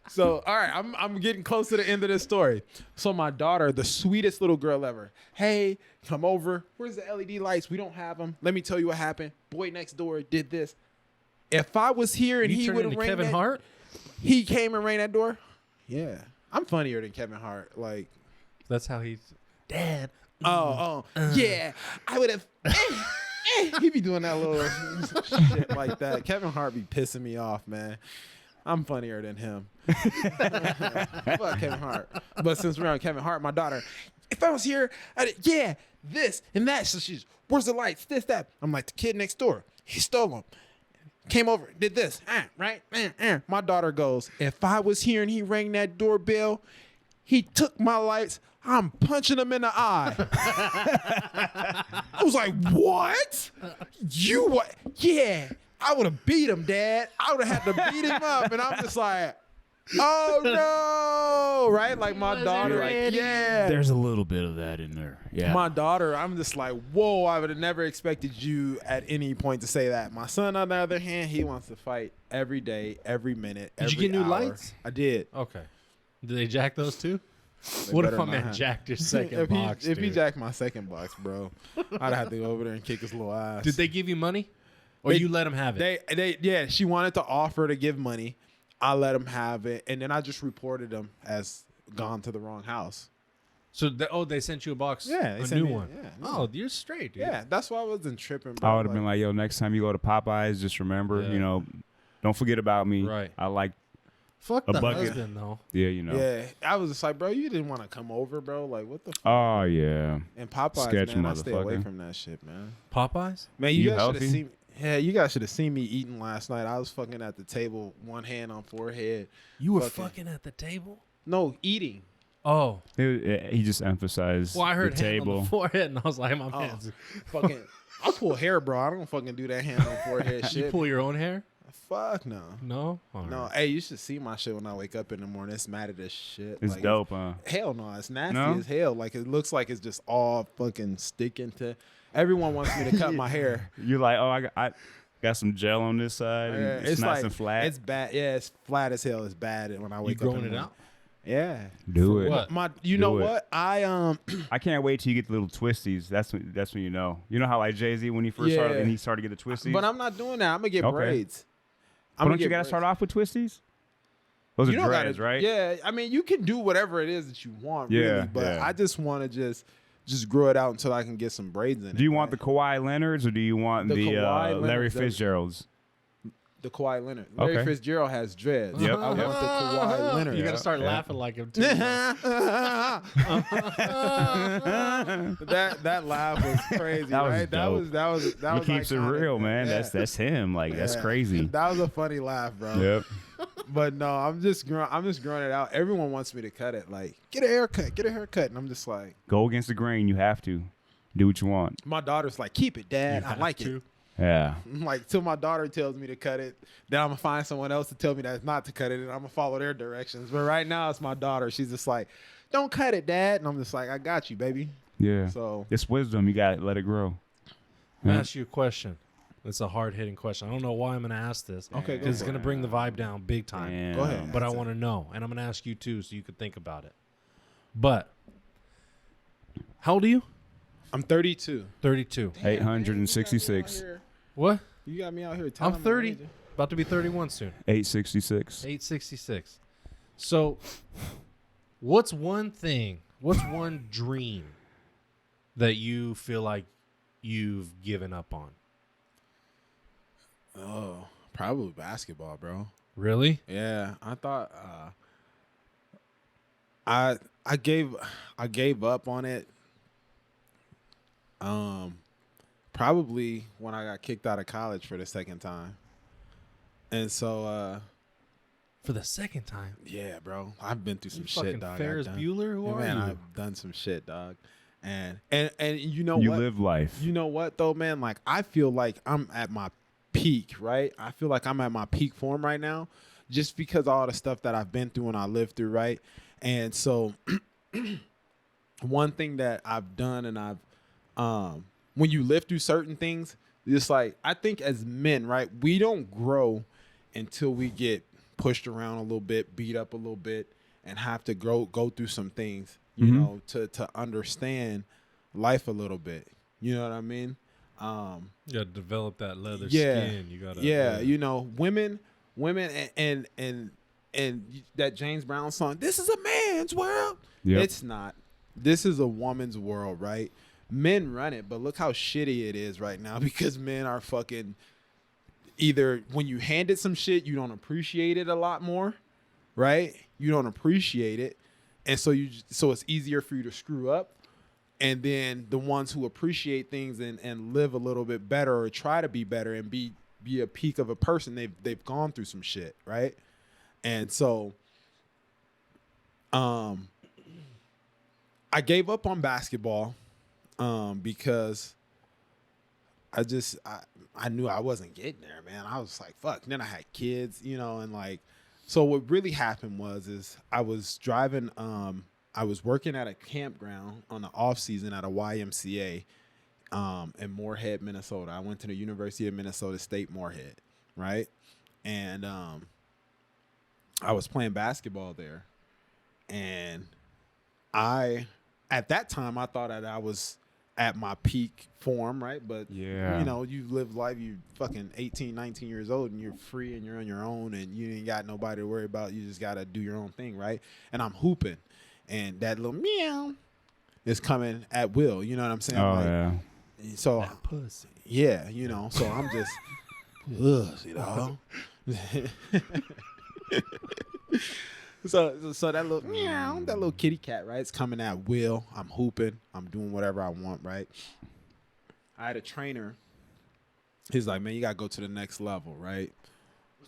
So, all right, I'm getting close to the end of this story. So my daughter, the sweetest little girl ever. Hey, come over. Where's the LED lights? We don't have them. Let me tell you what happened. Boy next door did this. If I was here and
You
he
turned
would have
into
rang
Kevin
that,
Hart.
he came and rang that door. Yeah, I'm funnier than Kevin Hart. Like,
That's how he's. Dad.
yeah, I would have. He be doing that little shit like that. Kevin Hart be pissing me off, man. I'm funnier than him. Fuck Kevin Hart. But since we're on Kevin Hart, my daughter, if I was here, yeah, this and that. So she's, where's the lights? This, that. I'm like, the kid next door, he stole them. Came over, did this, right? My daughter goes, if I was here and he rang that doorbell, he took my lights, I'm punching him in the eye. I was like, what? You what? Yeah. I would have beat him, Dad. I would have had to beat him up. And I'm just like, oh no. Right? Like my daughter, like, yeah.
There's a little bit of that in there. Yeah.
My daughter, I'm just like, whoa, I would have never expected you at any point to say that. My son, on the other hand, he wants to fight every day, every minute,
Did you
every
get new
hour.
lights?
I did.
Okay. Did they jack those too?
They
What if
better
my
not
man
have-
jacked your second
if
box?
If he
dude?
jacked my second box, bro, I'd have to go over there and kick his little ass.
Did they give you money, or
They-
you let him have it?
Yeah, she wanted to offer to give money. I let him have it, and then I just reported him as gone to the wrong house.
So they sent you a box.
Yeah, they
a
sent
new
me-
one.
yeah,
Oh, you're straight, dude.
Yeah, that's why I wasn't tripping, bro.
I would have been like, yo, next time you go to Popeyes, just remember,
Yeah.
you know, don't forget about me.
Right.
I like,
Fuck
A
the
bucket.
husband though.
yeah, you know.
yeah, I was just like, bro, you didn't want to come over, bro. Like, what the fuck?
Oh, yeah.
And Popeyes,
sketch
man, I stay away
motherfucker.
from that shit, man.
Popeyes.
Man,
You
you guys should
healthy?
have seen. Yeah, you guys should have seen me eating last night. I was fucking at the table, one hand on forehead.
You were
Fucking-
fucking at the table.
No, eating.
Oh,
He just emphasized
well, I heard
the
hand on
table.
the forehead, and I was like, my
Oh.
man's.
Fucking, I pull hair, bro. I don't fucking do that hand on forehead
You
shit.
pull your own hair?
Fuck no.
No. All
No,
right.
hey, you should see my shit when I wake up in the morning. It's matted as shit.
It's
Like,
dope, huh?
Hell no, it's nasty
No?
as hell. Like it looks like it's just all fucking sticking to. Everyone wants me to cut my hair.
You're like, oh, I got some gel on this side. And
Yeah,
it's nice
like
and flat.
It's bad. Yeah, it's flat as hell. It's bad when I
You
wake up.
growing
in the
it
morning.
out?
Yeah.
Do it.
what?
You know
Do it.
what?
I can't wait till you get the little twisties. That's when you know. You know how like Jay-Z when he first started
Yeah.
and he started to get the twisties.
But I'm not doing that. I'm gonna get
Okay.
braids.
But don't you got to start off with twisties? Those are
You don't
dreads,
gotta-
right?
Yeah, I mean, you can do whatever it is that you want,
Yeah,
really. But
yeah.
I just want to just grow it out until I can get some braids in it.
Do you want
man.
the Kawhi Leonards or do you want
The
the
Kawhi
Larry
Leonards, that-
Fitzgeralds?
the Kawhi Leonard? Larry
Okay.
Fitzgerald has dreads.
Yep,
I
yep.
want the Kawhi Leonard.
You got to start
Yeah.
laughing like him too.
that laugh was crazy,
That was
right?
dope.
That was
He keeps it
iconic,
real, man.
Yeah.
That's him. Like that's
Yeah.
crazy.
That was a funny laugh, bro.
Yep.
But no, I'm just growing it out. Everyone wants me to cut it. Like, get a haircut, and I'm just like,
Go against the grain. You have to do what you want.
my daughter's like, keep it, Dad.
You
I
have
like
to.
it.
Yeah.
I'm like, till my daughter tells me to cut it, then I'm gonna find someone else to tell me that's not to cut it, and I'm gonna follow their directions. But right now, it's my daughter. She's just like, don't cut it, Dad. And I'm just like, I got you, baby.
Yeah.
So
It's wisdom. You got to let it grow.
Let me
Yeah.
ask you a question. It's a hard-hitting question. I don't know why I'm going to ask this.
Okay,
Because it's going to bring the vibe down big time.
Damn.
Go ahead.
But I want to know. And I'm going to ask you, too, so you could think about it. But how old are you?
I'm 32.
32.
866.
What?
You got me out here.
I'm
telling my
30.
age.
About to be 31 soon.
866.
866. So what's one dream that you feel like you've given up on?
Oh, probably basketball, bro.
Really?
Yeah, I thought I gave up on it. Probably when I got kicked out of college for the second time, and so
For the second time?
yeah, bro, I've been through some
You
shit,
fucking
dog.
Ferris Bueller? Who are
Man,
you?
I've done some shit, dog, and you know
You
what?
live life.
You know what though, man? Like I feel like I'm at my peak, right? I feel like I'm at my peak form right now, just because of all the stuff that I've been through and I lived through, right? And so, one thing that I've done, and I've, when you live through certain things, it's like I think as men, right? We don't grow until we get pushed around a little bit, beat up a little bit, and have to go through some things, you know, to understand life a little bit. You know what I mean?
You got to develop that leather
Yeah.
skin. You got to.
Yeah, you know, women, and that James Brown song. This is a man's world.
Yep.
It's not. This is a woman's world, right? Men run it, but look how shitty it is right now because men are fucking. Either when you handed some shit, you don't appreciate it a lot more, right? You don't appreciate it, and so it's easier for you to screw up. And then the ones who appreciate things and live a little bit better or try to be better and be a peak of a person, they've gone through some shit, right? And so I gave up on basketball because I knew I wasn't getting there, man. I was like, fuck. And then I had kids, you know, and like, so what really happened is I was driving, I was working at a campground on the off season at a YMCA in Moorhead, Minnesota. I went to the University of Minnesota State Moorhead, right? And I was playing basketball there. And at that time, I thought that I was at my peak form, right? But,
Yeah.
you know, you live life, you fucking 18, 19 years old, and you're free and you're on your own and you ain't got nobody to worry about. You just got to do your own thing, right? And I'm hooping. And that little meow is coming at will. You know what I'm saying?
Oh,
like,
yeah.
So,
That pussy.
yeah, you know, so I'm just, pussy, dog. So that little meow, that little kitty cat, right? It's coming at will. I'm hooping. I'm doing whatever I want, right? I had a trainer. He's like, man, you got to go to the next level, right?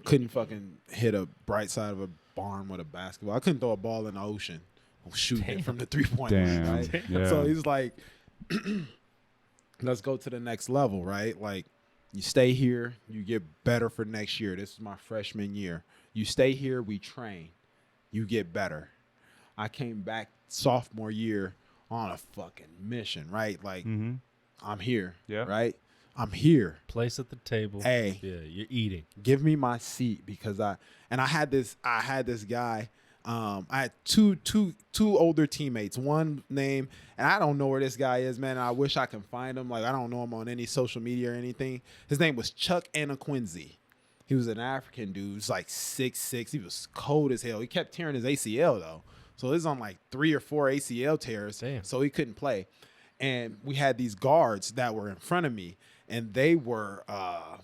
Couldn't fucking hit a bright side of a barn with a basketball. I couldn't throw a ball in the ocean. Shooting it from the 3-point line,
Damn.
right?
Yeah.
So he's like, let's go to the next level, right? Like, you stay here, you get better for next year. This is my freshman year. You stay here, we train. You get better. I came back sophomore year on a fucking mission, right? Like, I'm here,
Yeah.
right? I'm here.
Place at the table.
Hey.
Yeah, you're eating.
Give me my seat because I had this guy. I had two older teammates. One name, and I don't know where this guy is, man. I wish I can find him. Like, I don't know him on any social media or anything. His name was Chuck Anaquinzi. He was an African dude. He was like 6'6". He was cold as hell. He kept tearing his ACL though. So he was on like 3 or 4 ACL tears.
Damn.
So he couldn't play. And we had these guards that were in front of me, and they were I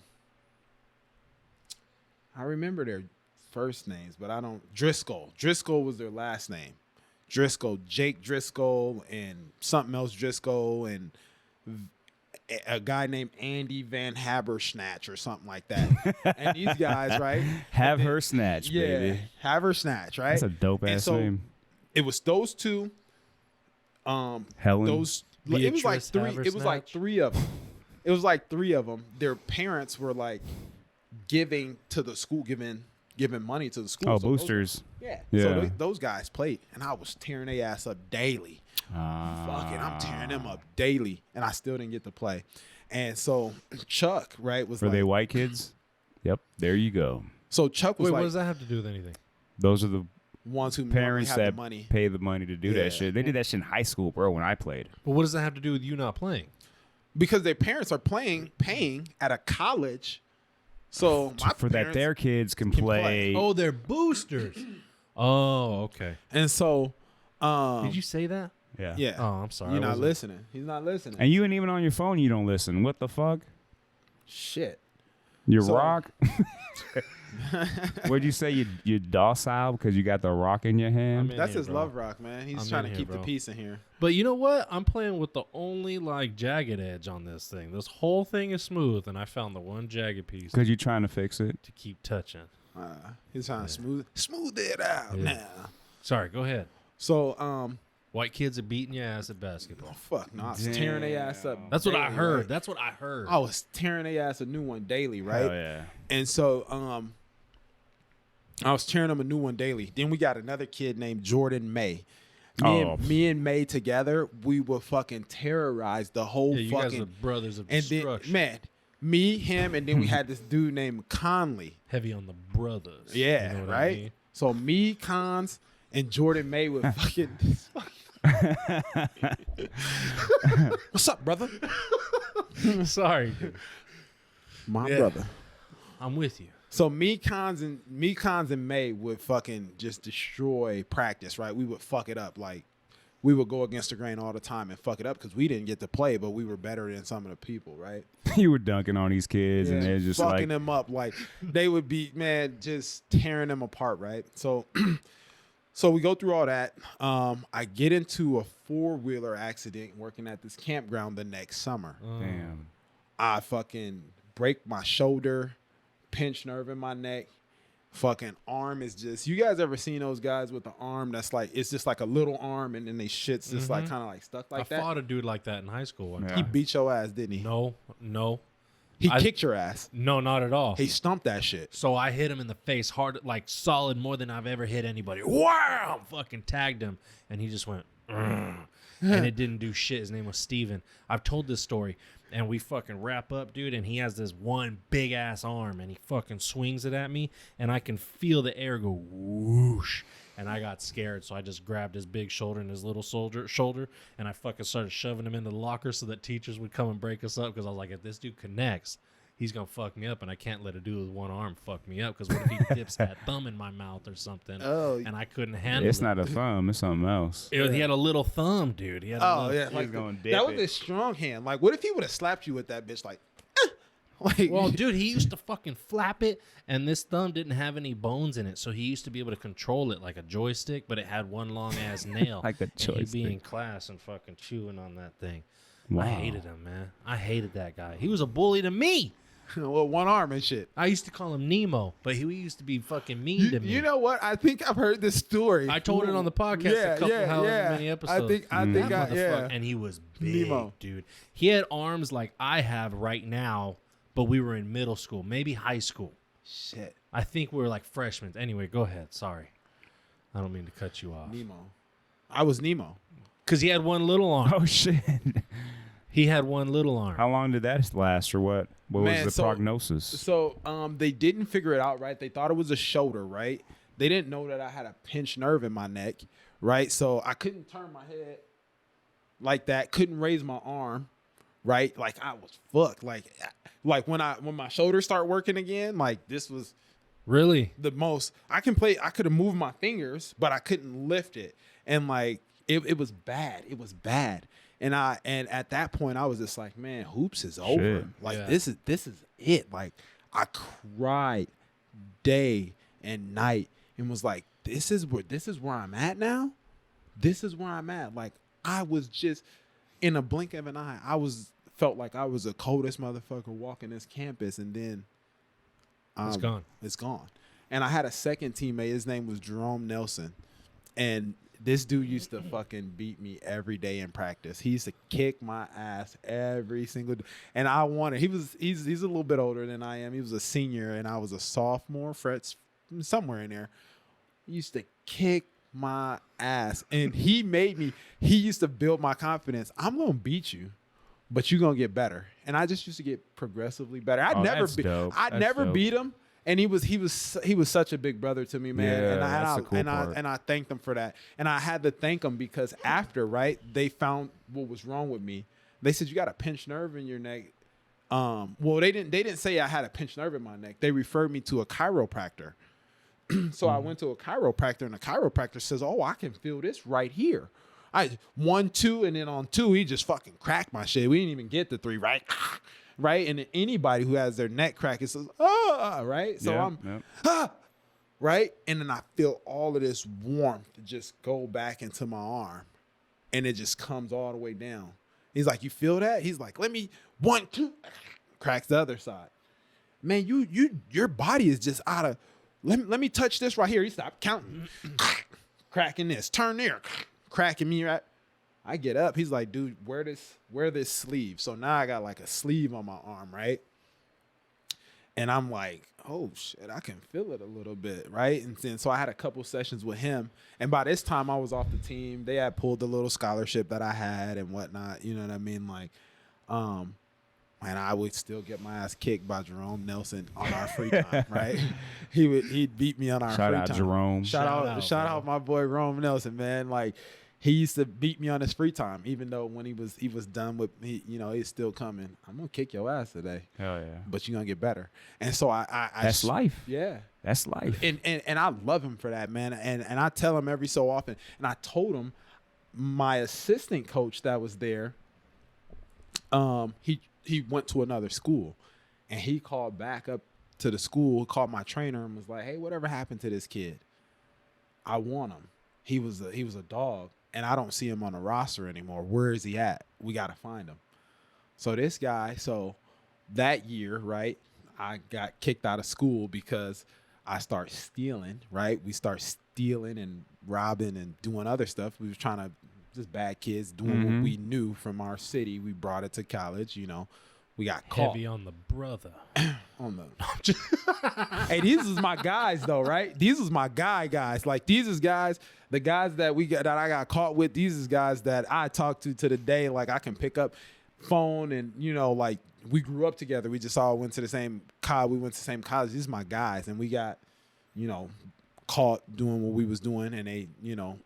remember their first names, but I don't. Driscoll. Driscoll was their last name. Driscoll, Jake Driscoll, and something else Driscoll, and a guy named Andy Van Habersnatch or something like that. And these guys, right?
Have her snatch,
Yeah,
baby.
have her snatch, right?
That's a dope
And
ass
so
name.
it was those two.
Helen.
It was like
Beatrice
three. It was like
Habersnatch?
3 of them. It was like 3 of them. Their parents were like giving to the school, giving money to the school.
Oh,
So those-
boosters.
Yeah.
Yeah.
So those guys played, and I was tearing their ass up daily.
Ah.
Fucking, I'm tearing them up daily, and I still didn't get to play. And so Chuck, right, was
Were
like,
they white kids? Yep. There you go.
so Chuck was
Wait,
like,
what does that have to do with anything?
Those are the
ones who
parents
normally have
that
the money.
pay the money to do
Yeah.
that shit. They did that shit in high school, bro, when I played.
But what does that have to do with you not playing?
Because their parents are paying at a college. So my
For that
parents-
their kids can
can
play.
play.
Oh, they're boosters. Oh, okay.
And so
Did you say that?
Yeah.
yeah.
Oh, I'm sorry.
You're
I
not
wasn't-
listening. He's not listening.
And you ain't even on your phone, you don't listen. What the fuck?
Shit.
You
So-
rock? What'd you say? You docile because you got the rock in your hand?
I'm in
That's
here,
his
bro.
love rock, man. He's
I'm
trying
in
to
here,
keep the
bro.
peace in here.
But you know what? I'm playing with the only like jagged edge on this thing. This whole thing is smooth, and I found the one jagged piece
Because you're trying to fix it.
to keep touching.
He's trying to smooth it out
Yeah.
now.
Sorry, go ahead.
So
White kids are beating your ass at basketball.
fuck no, I was tearing their ass up.
That's what I
daily,
heard.
right?
That's what I heard.
I was tearing their ass a new one daily, right?
Hell yeah.
And so I was tearing them a new one daily. Then we got another kid named Jordan May. Me and May together, we would fucking terrorize the whole
yeah, you guys
fucking
are brothers of
and then
destruction.
man, me, him, and then we had this dude named Conley.
Heavy on the brothers.
Yeah,
You know what
right.
I mean?
So me, Cons, and Jordan May would fucking. What's up, brother?
Sorry, dude.
My
Yeah.
brother.
I'm with you.
So me, Cons, and May would fucking just destroy practice, right? We would fuck it up. Like, we would go against the grain all the time and fuck it up because we didn't get to play, but we were better than some of the people, right?
You were dunking on these kids, and they're just
fucking
like,
them up. Like, they would be, man, just tearing them apart, right? So, so we go through all that. I get into a 4-wheeler accident working at this campground the next summer.
damn.
I fucking break my shoulder, pinch nerve in my neck. Fucking arm is just, you guys ever seen those guys with the arm that's like, it's just like a little arm and then they shit's just like kind of like stuck like
I
that?
fought a dude like that in high school one
Yeah.
time.
He beat your ass, didn't he?
No.
He
I-
kicked your ass.
No, not at all.
He stumped that shit.
So I hit him in the face hard, like solid, more than I've ever hit anybody. Wow! Fucking tagged him, and he just went, "Ugh." And it didn't do shit. His name was Steven. I've told this story, and we fucking wrap up, dude, and he has this one big ass arm, and he fucking swings it at me, and I can feel the air go whoosh. And I got scared, so I just grabbed his big shoulder and his little shoulder, and I fucking started shoving him into the locker so that teachers would come and break us up, because I was like, if this dude connects, he's going to fuck me up, and I can't let a dude with one arm fuck me up, because what if he dips that thumb in my mouth or something, and I couldn't handle
It's
it.
not a thumb, it's something else.
He had a little thumb, dude. He had a
Oh,
little,
yeah.
was
Like,
gonna dip
that was
it.
his strong hand. Like, what if he would have slapped you with that bitch? Like, like,
Well, dude, he used to fucking flap it, and this thumb didn't have any bones in it, so he used to be able to control it like a joystick, but it had one long ass nail.
Like a
And he'd be
joystick.
in class and fucking chewing on that thing.
Wow.
I hated him, man. I hated that guy. He was a bully to me.
well, one arm and shit.
I used to call him Nemo, but he used to be fucking mean to me.
You know what? I think I've heard this story.
I told it on the podcast a couple however many episodes.
I think,
That
yeah.
motherfucker- And he was big,
Nemo.
dude. He had arms like I have right now, but we were in middle school, maybe high school.
Shit.
I think we were like freshmen. Anyway, go ahead. Sorry. I don't mean to cut you off.
Nemo. I was Nemo.
Because he had one little arm.
Oh, shit.
He had one little arm.
How long did that last, or what? What
Man,
was the prognosis?
So they didn't figure it out, right? They thought it was a shoulder, right? They didn't know that I had a pinched nerve in my neck, right? So I couldn't turn my head like that, couldn't raise my arm, right? Like I was fucked. Like when my shoulders start working again, like this was
Really?
the most I could have moved my fingers, but I couldn't lift it. And like it was bad. It was bad. And at that point I was just like, man, hoops is over.
Shit.
Like
Yeah.
this is it. Like I cried day and night and was like, this is where I'm at now. This is where I'm at. Like I was just in a blink of an eye. Felt like I was the coldest motherfucker walking this campus, and then
It's gone.
It's gone. And I had a second teammate. His name was Jerome Nelson, and this dude used to fucking beat me every day in practice. He used to kick my ass every single day. And I wanted. He's a little bit older than I am. He was a senior, and I was a sophomore, somewhere in there. He used to kick my ass, and he used to build my confidence. I'm gonna beat you. but you're gonna get better. And I just used to get progressively better.
Oh, that's dope.
I
That's
never
dope.
beat him, and he was such a big brother to me, man.
Yeah,
and
that's the cool part.
I thanked him for that. And I had to thank him because after, right, they found what was wrong with me. They said you got a pinched nerve in your neck. Well, they didn't say I had a pinched nerve in my neck. They referred me to a chiropractor. So I went to a chiropractor, and the chiropractor says, "Oh, I can feel this right here." I 1, 2, and then on 2, he just fucking cracked my shit. We didn't even get the 3, right? Right? And then anybody who has their neck crack, it says, "Ah," right? So ah, right? And then I feel all of this warmth just go back into my arm, and it just comes all the way down. He's like, "You feel that?" He's like, "Let me 1, 2," cracks the other side. Man, your body is just out of. Let me touch this right here. He stopped counting, cracking this, turn there, cracking me right. I get up. He's like, "Dude, wear this sleeve." So now I got like a sleeve on my arm, right? And I'm like, "Oh shit, I can feel it a little bit," right? And then so I had a couple sessions with him, and by this time I was off the team. They had pulled the little scholarship that I had and whatnot. You know what I mean? Like, and I would still get my ass kicked by Jerome Nelson on our free time, right? He'd beat me on our free time.
Shout out Jerome.
Shout out my boy Jerome Nelson, man. Like, he used to beat me on his free time, even though when he was done with me, you know, he's still coming. "I'm gonna kick your ass today."
Hell yeah.
But you're gonna get better. And so I
That's life.
Yeah.
That's life.
And I love him for that, man. And I tell him every so often. And I told him my assistant coach that was there, he went to another school, and he called back up to the school, called my trainer, and was like, "Hey, whatever happened to this kid? I want him. He was a dog, and I don't see him on the roster anymore. Where is he at? We got to find him." So this guy, that year, right, I got kicked out of school because I start stealing, right? We start stealing and robbing and doing other stuff. We were trying to, just bad kids doing what we knew from our city. We brought it to college, you know. We got caught.
Heavy on the brother.
On the Hey, these is my guys though, right? These is my guys. Like, these is guys, the guys that I got caught with, these is guys that I talk to the day. Like, I can pick up phone and, you know, like, we grew up together. We just all went to the same college. We went to the same college. These are my guys. And we got, you know, caught doing what we was doing, and they, you know,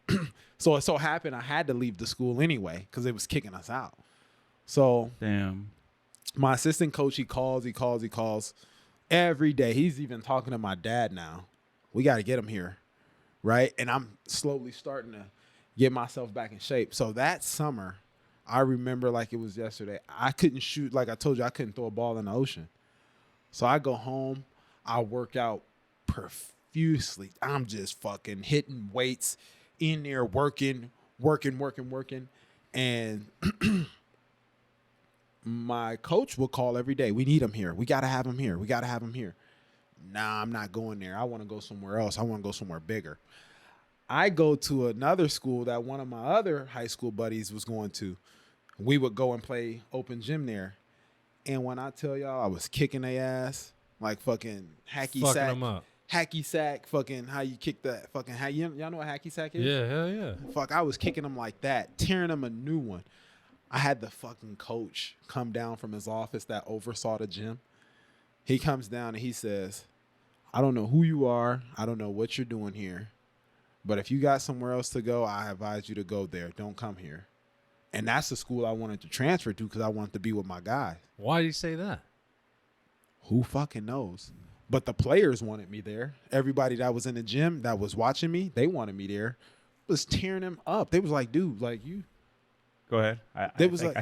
so it so happened I had to leave the school anyway because it was kicking us out. So
Damn.
my assistant coach, he calls every day. He's even talking to my dad now. We got to get him here, right? And I'm slowly starting to get myself back in shape. So that summer, I remember like it was yesterday, I couldn't shoot. Like I told you, I couldn't throw a ball in the ocean. So I go home, I work out profusely. I'm just fucking hitting weights in there, working. And my coach will call every day. "We need him here. We got to have him here. We got to have him here." Nah, I'm not going there. I want to go somewhere else. I want to go somewhere bigger. I go to another school that one of my other high school buddies was going to. We would go and play open gym there. And when I tell y'all I was kicking their ass, like fucking hacky
Fucking
sack.
them up.
Hacky sack, fucking how you kick that fucking y'all know what hacky sack is?
Yeah, hell yeah.
Fuck, I was kicking them like that, tearing them a new one. I had the fucking coach come down from his office that oversaw the gym. He comes down and he says, "I don't know who you are. I don't know what you're doing here. But if you got somewhere else to go, I advise you to go there. Don't come here." And that's the school I wanted to transfer to because I wanted to be with my guys.
Why did he say that?
Who fucking knows? But the players wanted me there. Everybody that was in the gym that was watching me, they wanted me there. I was tearing them up. They was like, "Dude, like you."
Go ahead. I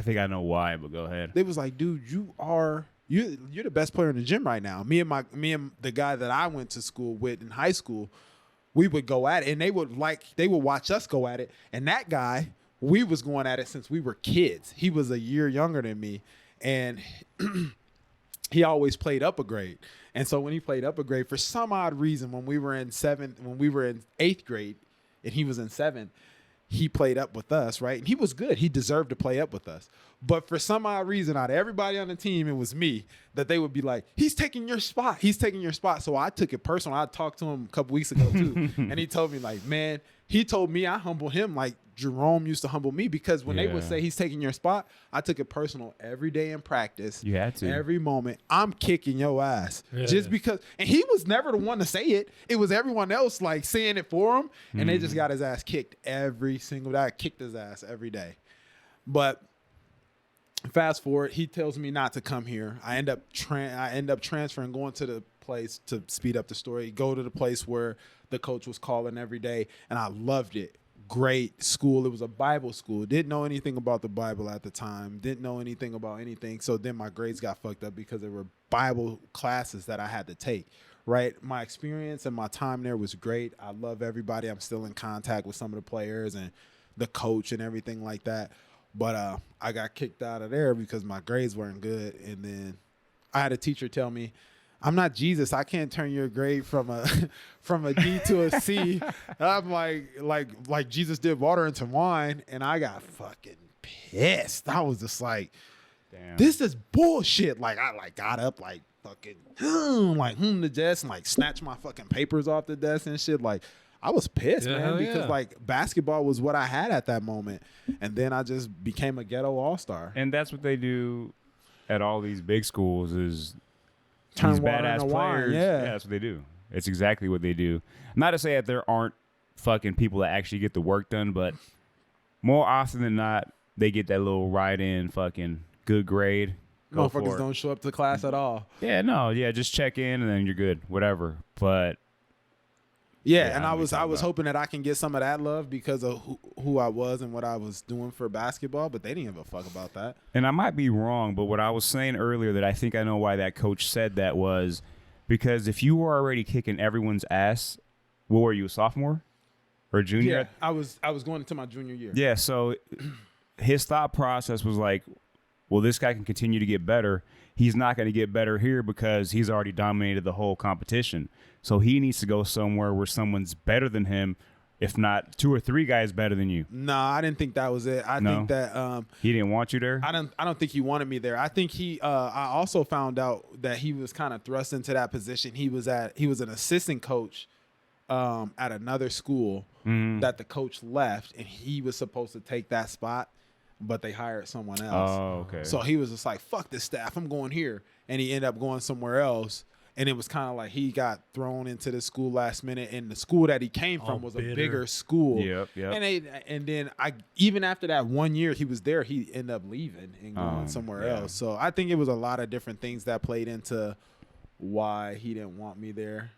think I know why, but go ahead.
They was like, "Dude, you're the best player in the gym right now." Me and the guy that I went to school with in high school, we would go at it, and they would watch us go at it. And that guy, we was going at it since we were kids. He was a year younger than me, and he always played up a grade. And so when he played up a grade, for some odd reason, when we were in 8th grade, and he was in 7th, he played up with us, right? And he was good. He deserved to play up with us. But for some odd reason, out of everybody on the team, it was me, that they would be like, "He's taking your spot. He's taking your spot." So I took it personal. I talked to him a couple weeks ago, too. And he told me, like, "Man, he told me I humble him like Jerome used to humble me, because when they would say he's taking your spot, I took it personal every day in practice.
You had to.
Every moment, I'm kicking your ass. Just because. And he was never the one to say it. It was everyone else like saying it for him. And they just got his ass kicked every single day. I kicked his ass every day. But fast forward, he tells me not to come here. I end up transferring, going to the place, to speed up the story, go to the place where the coach was calling every day, and I loved it. Great school. It was a Bible school. Didn't know anything about the Bible at the time. Didn't know anything about anything. So then my grades got fucked up because there were Bible classes that I had to take. Right. My experience and my time there was great. I love everybody. I'm still in contact with some of the players and the coach and everything like that. But I got kicked out of there because my grades weren't good. And then I had a teacher tell me, I'm not Jesus. I can't turn your grade from a D to a C. I'm like Jesus did water into wine, and I got fucking pissed. I was just like, damn, this is bullshit. Like I got up like fucking the desk and like snatched my fucking papers off the desk and shit. Like I was pissed, man, because like basketball was what I had at that moment, and then I just became a ghetto all-star.
And that's what they do at all these big schools is.
Turn
these
water
badass
into
players,
wine, yeah,
that's what they do. It's exactly what they do. Not to say that there aren't fucking people that actually get the work done, but more often than not, they get that little ride-in fucking good grade.
Motherfuckers don't show up to class at all.
Yeah, no, just check in and then you're good, whatever. But
yeah, and I was hoping that I can get some of that love because of who I was and what I was doing for basketball, but they didn't give a fuck about that.
And I might be wrong, but what I was saying earlier that I think I know why that coach said that was because if you were already kicking everyone's ass, what were you, a sophomore or a junior?
Yeah, I was going into my junior year.
Yeah, so his thought process was like, well, this guy can continue to get better. He's not going to get better here because he's already dominated the whole competition. So he needs to go somewhere where someone's better than him, if not 2 or 3 guys better than you.
No, I didn't think that was it. I think that
he didn't want you there.
I don't think he wanted me there. I think I also found out that he was kind of thrust into that position. He was an assistant coach at another school that the coach left, and he was supposed to take that spot, but they hired someone else.
Oh, okay.
So he was just like, fuck this staff, I'm going here. And he ended up going somewhere else. And it was kind of like he got thrown into the school last minute, and the school that he came from was a bigger school.
Yep.
And then even after that 1 year he was there, he ended up leaving and going somewhere else. So I think it was a lot of different things that played into why he didn't want me there.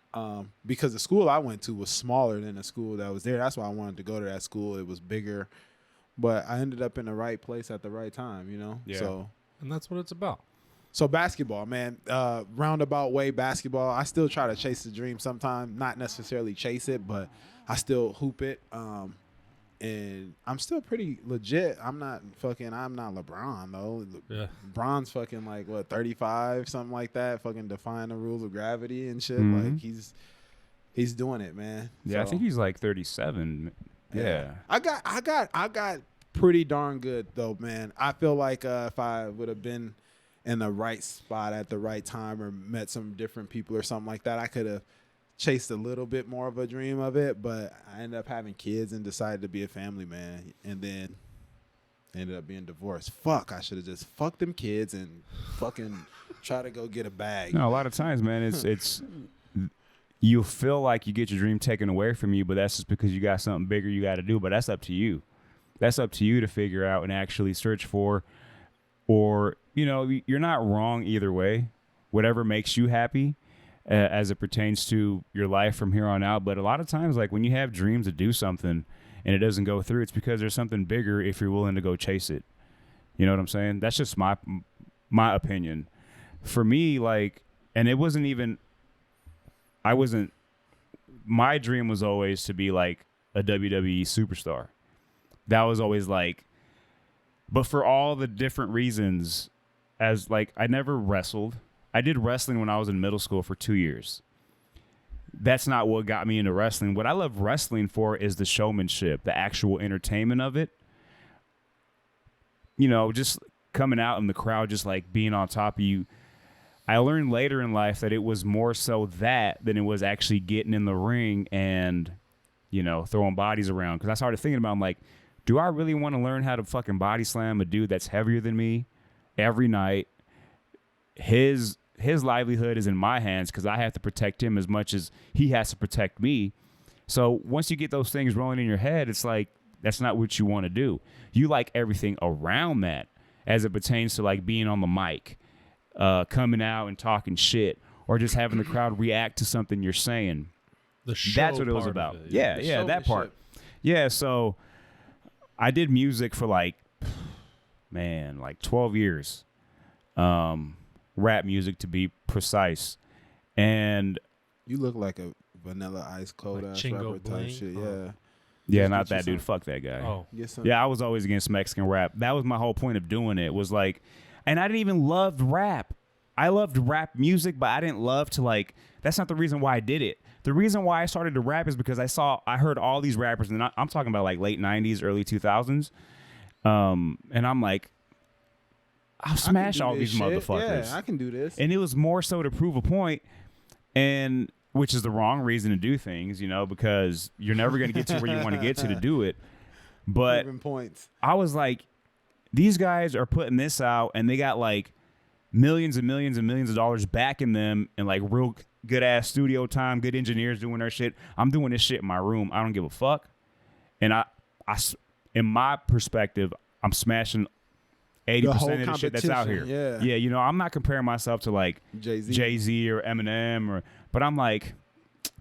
Because the school I went to was smaller than the school that was there. That's why I wanted to go to that school. It was bigger. But I ended up in the right place at the right time, you know?
Yeah.
And that's what it's about.
So basketball, man, roundabout way basketball. I still try to chase the dream sometimes, not necessarily chase it, but I still hoop it. And I'm still pretty legit. I'm not LeBron though.
Yeah.
LeBron's fucking like what, 35, something like that, fucking defying the rules of gravity and shit.
Mm-hmm.
Like he's doing it, man.
Yeah,
So,
I think he's like 37. Yeah.
I got pretty darn good though, man. I feel like if I would have been in the right spot at the right time or met some different people or something like that, I could have chased a little bit more of a dream of it, but I ended up having kids and decided to be a family man, and then ended up being divorced. Fuck, I should have just fucked them kids and fucking try to go get a bag.
No, a lot of times, man, it's you feel like you get your dream taken away from you, but that's just because you got something bigger you got to do, but that's up to you. That's up to you to figure out and actually search for. Or, you know, you're not wrong either way, whatever makes you happy as it pertains to your life from here on out. But a lot of times, like when you have dreams to do something and it doesn't go through, it's because there's something bigger if you're willing to go chase it. You know what I'm saying? That's just my opinion. For me, like, and it wasn't even, my dream was always to be like a WWE superstar. That was always like, but for all the different reasons, as like I never wrestled. I did wrestling when I was in middle school for 2 years. That's not what got me into wrestling. What I love wrestling for is the showmanship, the actual entertainment of it. You know, just coming out in the crowd, just like being on top of you. I learned later in life that it was more so that than it was actually getting in the ring and throwing bodies around. Because I started thinking about, I'm like, do I really want to learn how to fucking body slam a dude that's heavier than me every night? His livelihood is in my hands because I have to protect him as much as he has to protect me. So once you get those things rolling in your head, it's like, that's not what you want to do. You like everything around that as it pertains to like being on the mic, coming out and talking shit, or just having the crowd react to something you're saying.
The show
That's what it was
part
about.
of it,
Yeah, that part. Yeah, so I did music for like 12 years. Rap music to be precise. And
You look like a Vanilla Ice cold
Like
ass
Chingo
rapper
Bling?
type shit.
Oh.
yeah,
Just
not
get you
that dude.
some-
Fuck that guy.
Oh,
Get some.
Yeah, I was always against Mexican rap. That was my whole point of doing it, was like, and I didn't even love rap. I loved rap music, but I didn't love to like, that's not the reason why I did it. The reason why I started to rap is because I heard all these rappers, and I'm talking about like late 90s, early 2000s. And I'm like, I'll
I can
smash
do
all
this
these
shit.
motherfuckers.
Yeah, I can do this.
And it was more so to prove a point, and which is the wrong reason to do things, because you're never going to get to where you want to get to do it. But
Proving points.
I was like, these guys are putting this out, and they got like millions and millions and millions of dollars backing them, and like real good ass studio time, good engineers doing their shit. I'm doing this shit in my room. I don't give a fuck. And I in my perspective, I'm smashing 80% of the shit that's out here.
competition, yeah.
I'm not comparing myself to like
Jay-Z.
Jay-Z or Eminem, but I'm like,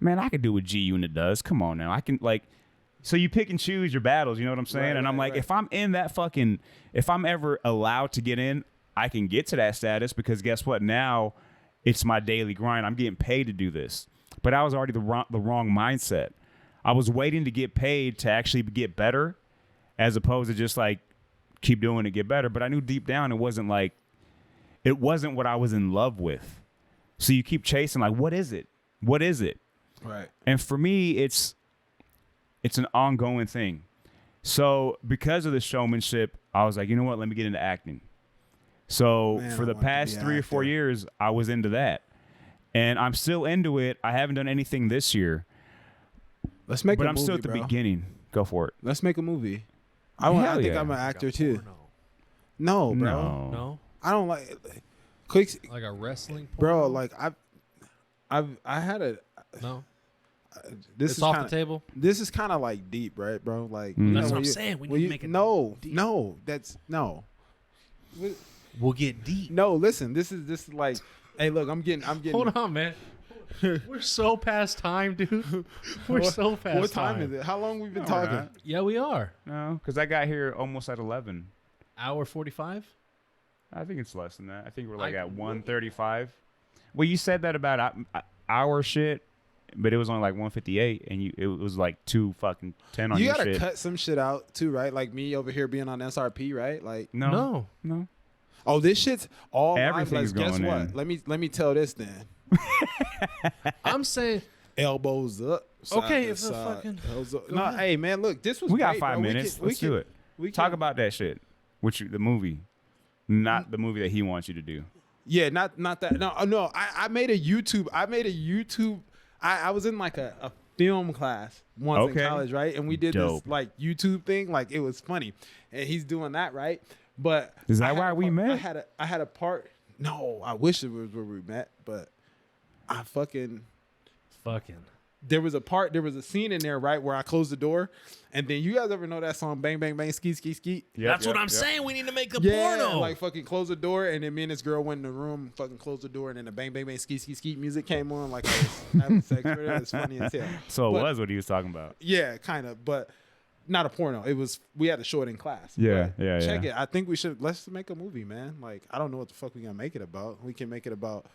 man, I can do what G Unit does. Come on now. I can like, so you pick and choose your battles, you know what I'm saying?
Right,
and I'm
right,
like,
right.
if I'm ever allowed to get in, I can get to that status, because guess what? Now it's my daily grind. I'm getting paid to do this. But I was already the wrong mindset. I was waiting to get paid to actually get better, as opposed to just like keep doing it, get better. But I knew deep down it wasn't what I was in love with. So you keep chasing, like, what is it? What is it?
Right.
And for me, it's an ongoing thing. So because of the showmanship, I was like, you know what? Let me get into acting. So
Man,
for
I
the
want to
past
be an
3 or 4
actor.
years, I was into that. And I'm still into it. I haven't done anything this year,
Let's make
but
a
I'm
movie,
still at the
bro.
beginning. Go for it.
Let's make a movie. I
Hell
think
yeah.
I'm an actor
Like a
too.
porno.
No, bro.
No.
No,
I don't like quick,
like a wrestling
bro.
porno?
Like I had a.
No,
This
it's
is
off
kinda,
the table.
This is kind of like deep, right, bro? Like
Mm.
That's
when
what I'm
you-
saying. We
when
need to
you-
make it
no,
deep.
no. That's no.
We'll get deep.
No, listen. This is like. Hey, look. I'm getting.
Hold on, man. We're so past time, dude. We're so past
What time is it? How long we been
No,
talking?
we're not.
Yeah, we are.
No, because I got here almost at 11.
Hour 45.
I think it's less than that. I think we're like
I-
at 1:35. Well, you said that about our shit, but it was only like 1:58, and it was like 2:10 on
You
your
gotta
shit.
cut some shit out too, right? Like me over here being on SRP, right? Like,
No.
oh, this shit's all
Everything's
Guess
going
what?
in.
Let me tell this then.
I'm saying,
Elbows up. Side
Okay,
to
if the
side,
fucking-
elbows up.
Go
No,
ahead.
hey man, look, this was
We got
great,
5
bro.
minutes. Let's do it.
We
Talk
can-
about that shit. The movie, not the movie that he wants you to do.
Yeah, not that. No. I made a YouTube. I was in like a film class once
Okay.
in college, right? And we did
Dope.
this like YouTube thing. Like it was funny, and he's doing that, right? But
Is that
I had
why
a
we
part-
met?
I had a part. No, I wish it was where we met, but I fucking. There was a scene in there, right, where I closed the door, and then you guys ever know that song "Bang Bang Bang Skeet Skeet Skeet"?
that's what I'm saying. We need to make a
Yeah,
porno.
like fucking close the door, and then me and this girl went in the room, fucking closed the door, and then the bang bang bang skeet skeet skeet music came on, like I was having sex with her. It's funny as hell.
So it
But-
was what he was talking about.
Yeah, kind of, but not a porno. It was we had to show it in class.
Yeah,
But
yeah,
Check
yeah.
it. I think let's make a movie, man. Like I don't know what the fuck we gonna make it about. We can make it about.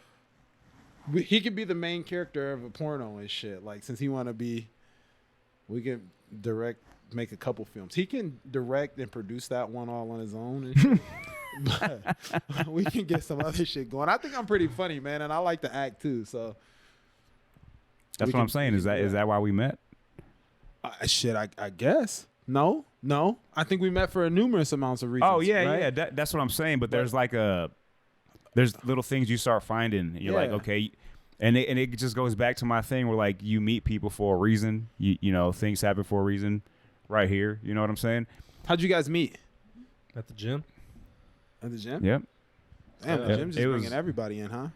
He could be the main character of a porno and shit. Like since he want to be, we can make a couple films. He can direct and produce that one all on his own and shit. But we can get some other shit going. I think I'm pretty funny, man, and I like to act too. So
That's
we
what
can-
I'm saying.
we
Is
can do
that why we met?
shit? I guess no. I think we met for numerous amounts of reasons.
Oh yeah,
right?
yeah. That's what I'm saying. But there's like there's little things you start finding. And you're like,
Yeah.
okay, And it just goes back to my thing where like you meet people for a reason. You know, things happen for a reason right here. You know what I'm saying?
How'd you guys meet?
At the gym.
At the gym?
Yep.
Damn, the
Yep.
gym's just bringing everybody in, huh?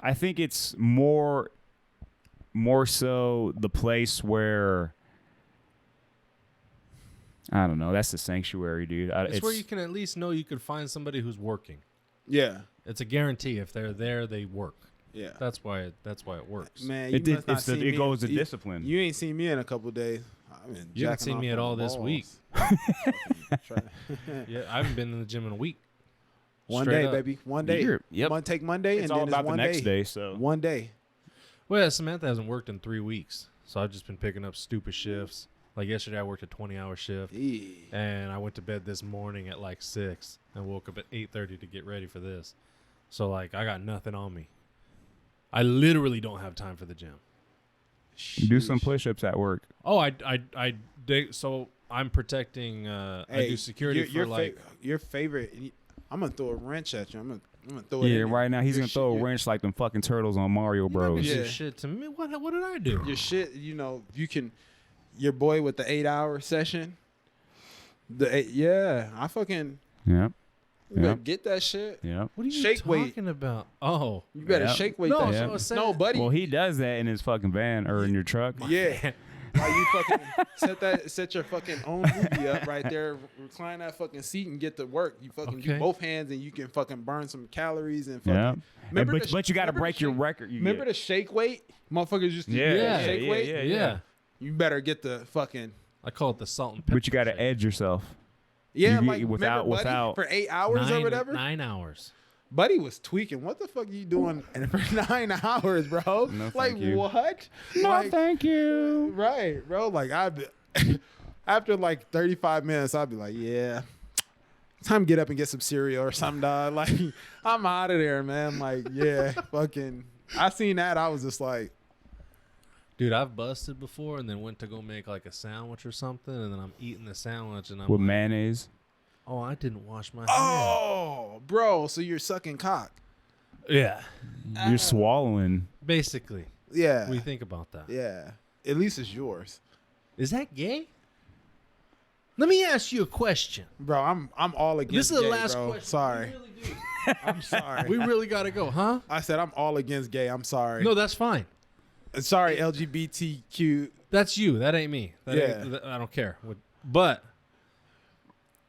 I think it's more so the place where I don't know. That's the sanctuary, dude.
It's where you can at least know you could find somebody who's working.
Yeah.
It's a guarantee. If they're there, they work.
Yeah.
That's why it works.
Man,
it goes to discipline.
You ain't seen me in a couple days.
You haven't seen me at all this week. Yeah, I haven't been in the gym in a week.
One
Straight
day,
up.
baby. One day.
Yep.
Take Monday,
It's
and
all
then
about
it's one
the next
day.
day. So
One day.
Well, yeah, Samantha hasn't worked in 3 weeks, so I've just been picking up stupid shifts. Like yesterday, I worked a 20-hour shift, and I went to bed this morning at like 6 and woke up at 8:30 to get ready for this. So like, I got nothing on me. I literally don't have time for the gym.
do some push-ups at work.
Oh, so I'm protecting. I do security for like
your favorite. I'm gonna throw a wrench at you. I'm gonna throw it.
Yeah,
in
right now he's
your
gonna throw a
shit-
wrench like them fucking turtles on Mario Bros.
Yeah.
shit to me. What did I do?
Your shit. You know, you can. Your boy with the 8-hour session. I fucking.
Yep.
You better
Yep.
get that shit.
Yep.
What are you
Shake weight.
talking about? Oh,
You better
Yep.
shake weight
No,
that
so
shit.
I said-
No, buddy.
Well, he does that in his fucking van or in your truck.
Yeah. Like you fucking set your fucking own movie up right there, recline that fucking seat and get to work. You fucking do
Okay.
both hands and you can fucking burn some calories and fucking.
Yeah.
Remember
But you got to
remember
break
the
your
shake-
record.
Remember the shake weight? Motherfuckers just
Yeah,
shake weight.
yeah.
You better get the fucking.
I call it the salt and pepper.
But you got to
shake.
edge yourself.
Yeah,
You-
like
without-
remember Buddy
without-
for 8 hours or whatever.
9 hours.
Buddy was tweaking. What the fuck are you doing for 9 hours, bro?
No,
like
thank you.
what?
No,
Like,
thank you.
right, bro. Like after like 35 minutes, I'd be like, yeah, time to get up and get some cereal or something, dog. Like I'm out of there, man. Like yeah, fucking. I seen that. I was just like,
Dude, I've busted before and then went to go make like a sandwich or something, and then I'm eating the sandwich and I'm
With
like,
mayonnaise.
oh, I didn't wash my hands.
oh, bro. So you're sucking cock?
Yeah,
You're swallowing.
basically.
Yeah,
What do you think about that?
yeah. At least it's yours,
Is that gay? Let me ask you a question.
bro. I'm all against.
This is the
gay,
last
bro.
question.
Sorry,
We really do.
I'm sorry.
We really got to go, huh?
I said I'm all against gay. I'm sorry.
No, that's fine.
Sorry, LGBTQ.
That's you. That ain't me. That
Yeah.
ain't, I don't care. But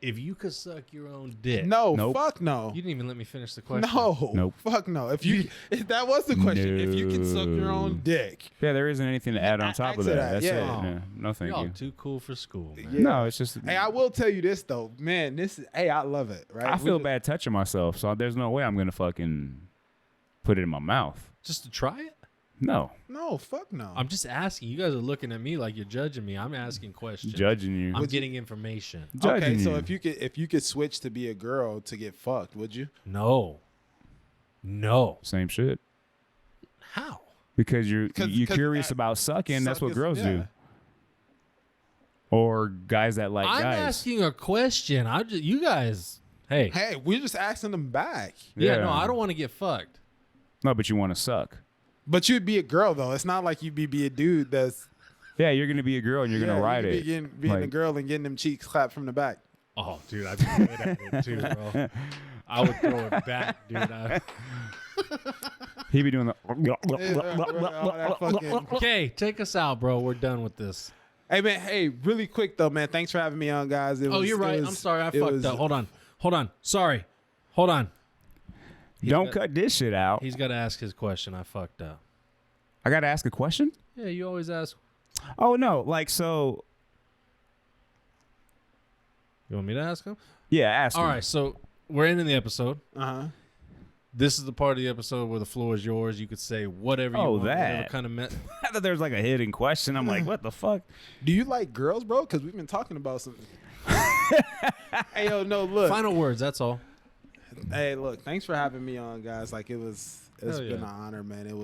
if you could suck your own dick.
No,
Nope.
fuck no.
You didn't even let me finish the question.
No,
Nope.
fuck no. If that was the question, if you can suck your own
No.
dick,
Yeah, there isn't anything to add on top of
Answer
that.
that,
That's
yeah.
it. Yeah. No, thank
Y'all
you.
too cool for school, man.
Yeah.
No, it's just.
hey, I will tell you this though, man. I love it. Right?
I feel bad touching myself, so there's no way I'm gonna fucking put it in my mouth.
Just to try it?
No,
No, fuck no.
I'm just asking. You guys are looking at me like you're judging me. I'm asking questions.
judging you.
I'm getting information.
okay,
Judging
so
you.
if you could switch to be a girl to get fucked, would you?
No.
Same shit.
How?
Because you're
'Cause
curious about sucking. That's what
Suck is-
girls
yeah.
do. Or guys that like
I'm
guys.
asking a question. You guys. Hey.
Hey, we're just asking them back.
Yeah, no, I don't want to get fucked.
No, but you want to suck.
But you'd be a girl though. It's not like you'd be a dude that's
Yeah, you're gonna be a girl and you're gonna ride it.
Being a
Like-
girl and getting them cheeks clapped from the back.
Oh, dude, I'd be good at it too, bro. I would throw it back, dude.
He be doing the.
All that fucking-
Okay, take us out, bro. We're done with this.
Hey man, hey, really quick though, man. Thanks for having me on, guys.
Oh, you're right. I'm sorry. I fucked up. Hold on. Sorry. Hold on.
Don't
got-
cut this shit out.
He's got to ask his question. I fucked up.
I gotta ask a question.
Yeah, you always ask.
Oh no, like so.
You want me to ask him?
Yeah, ask.
All
him.
right, so we're ending the episode.
Uh-huh.
This is the part of the episode where the floor is yours. You could say whatever you
Oh,
want. Whatever
that.
kind of
I thought there was like a hidden question. I'm like, what the fuck?
Do you like girls, bro? Because we've been talking about something. Hey, yo, no, look.
final words. That's all.
Hey, look. Thanks for having me on, guys. Like it's
Hell
been
yeah.
an honor, man. It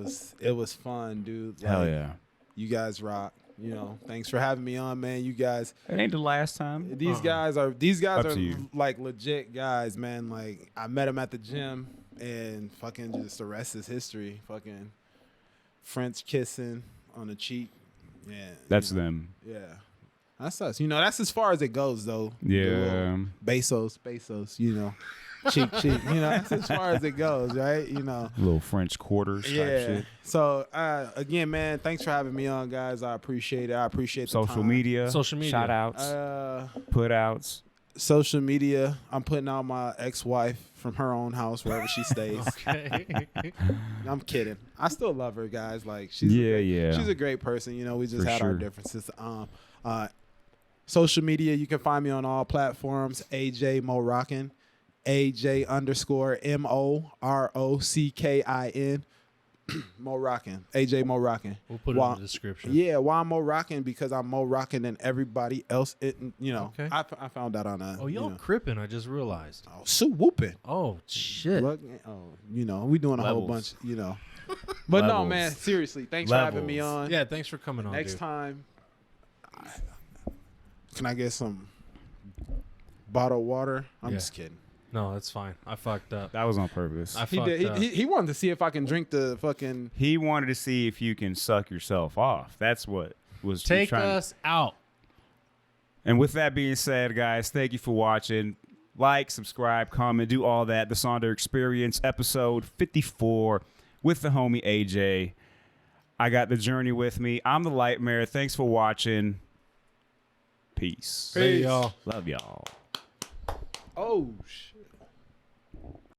was fun, dude. Like,
Hell yeah.
You guys rock. You know, thanks for having me on, man. You guys,
It ain't the last time.
these guys are
Up to you.
like legit guys, man. Like I met them at the gym. And fucking just the rest is history. Fucking French kissing on the cheek. Yeah.
That's
you know,
them.
Yeah. That's us. You know, that's as far as it goes, though.
Yeah.
Bezos, you know. Cheek. You know, that's as far as it goes, right? You know.
Little French quarters type shit.
So, again, man, thanks for having me on, guys. I appreciate it. I appreciate the
Social
time.
media. Shout outs. Put outs.
Social media. I'm putting out my ex-wife from her own house, wherever she stays.
Okay.
I'm kidding. I still love her, guys. Like, she's she's a great person. You know, we just had our differences. Social media, you can find me on all platforms. AJ Mo Rockin', AJ_MOROCKIN. Mo Rockin', AJ Mo Rockin'.
We'll put it in the description.
Yeah, why I'm Mo Rockin'? Because I'm Mo Rockin' than everybody else. You know,
Okay.
I found that on a.
Oh, y'all crippin', I just realized.
Oh, so whooping.
Oh, shit.
You know, we doing a whole bunch. You know, but no, man. Seriously, thanks for having me on.
Yeah, thanks for coming on.
Next
dude.
time, can I get some bottled water? I'm just kidding.
No, that's fine. I fucked up.
That was on purpose.
I
He
fucked
did.
up.
He wanted to see if I can drink the fucking.
He wanted to see if you can suck yourself off. That's what was
Take
trying
us out.
And with that being said, guys, thank you for watching. Like, subscribe, comment, do all that. The Sonder Experience, episode 54 with the homie AJ. I got the journey with me. I'm the Lightmare. Thanks for watching. Peace.
Hey, y'all.
Love y'all.
Oh shit.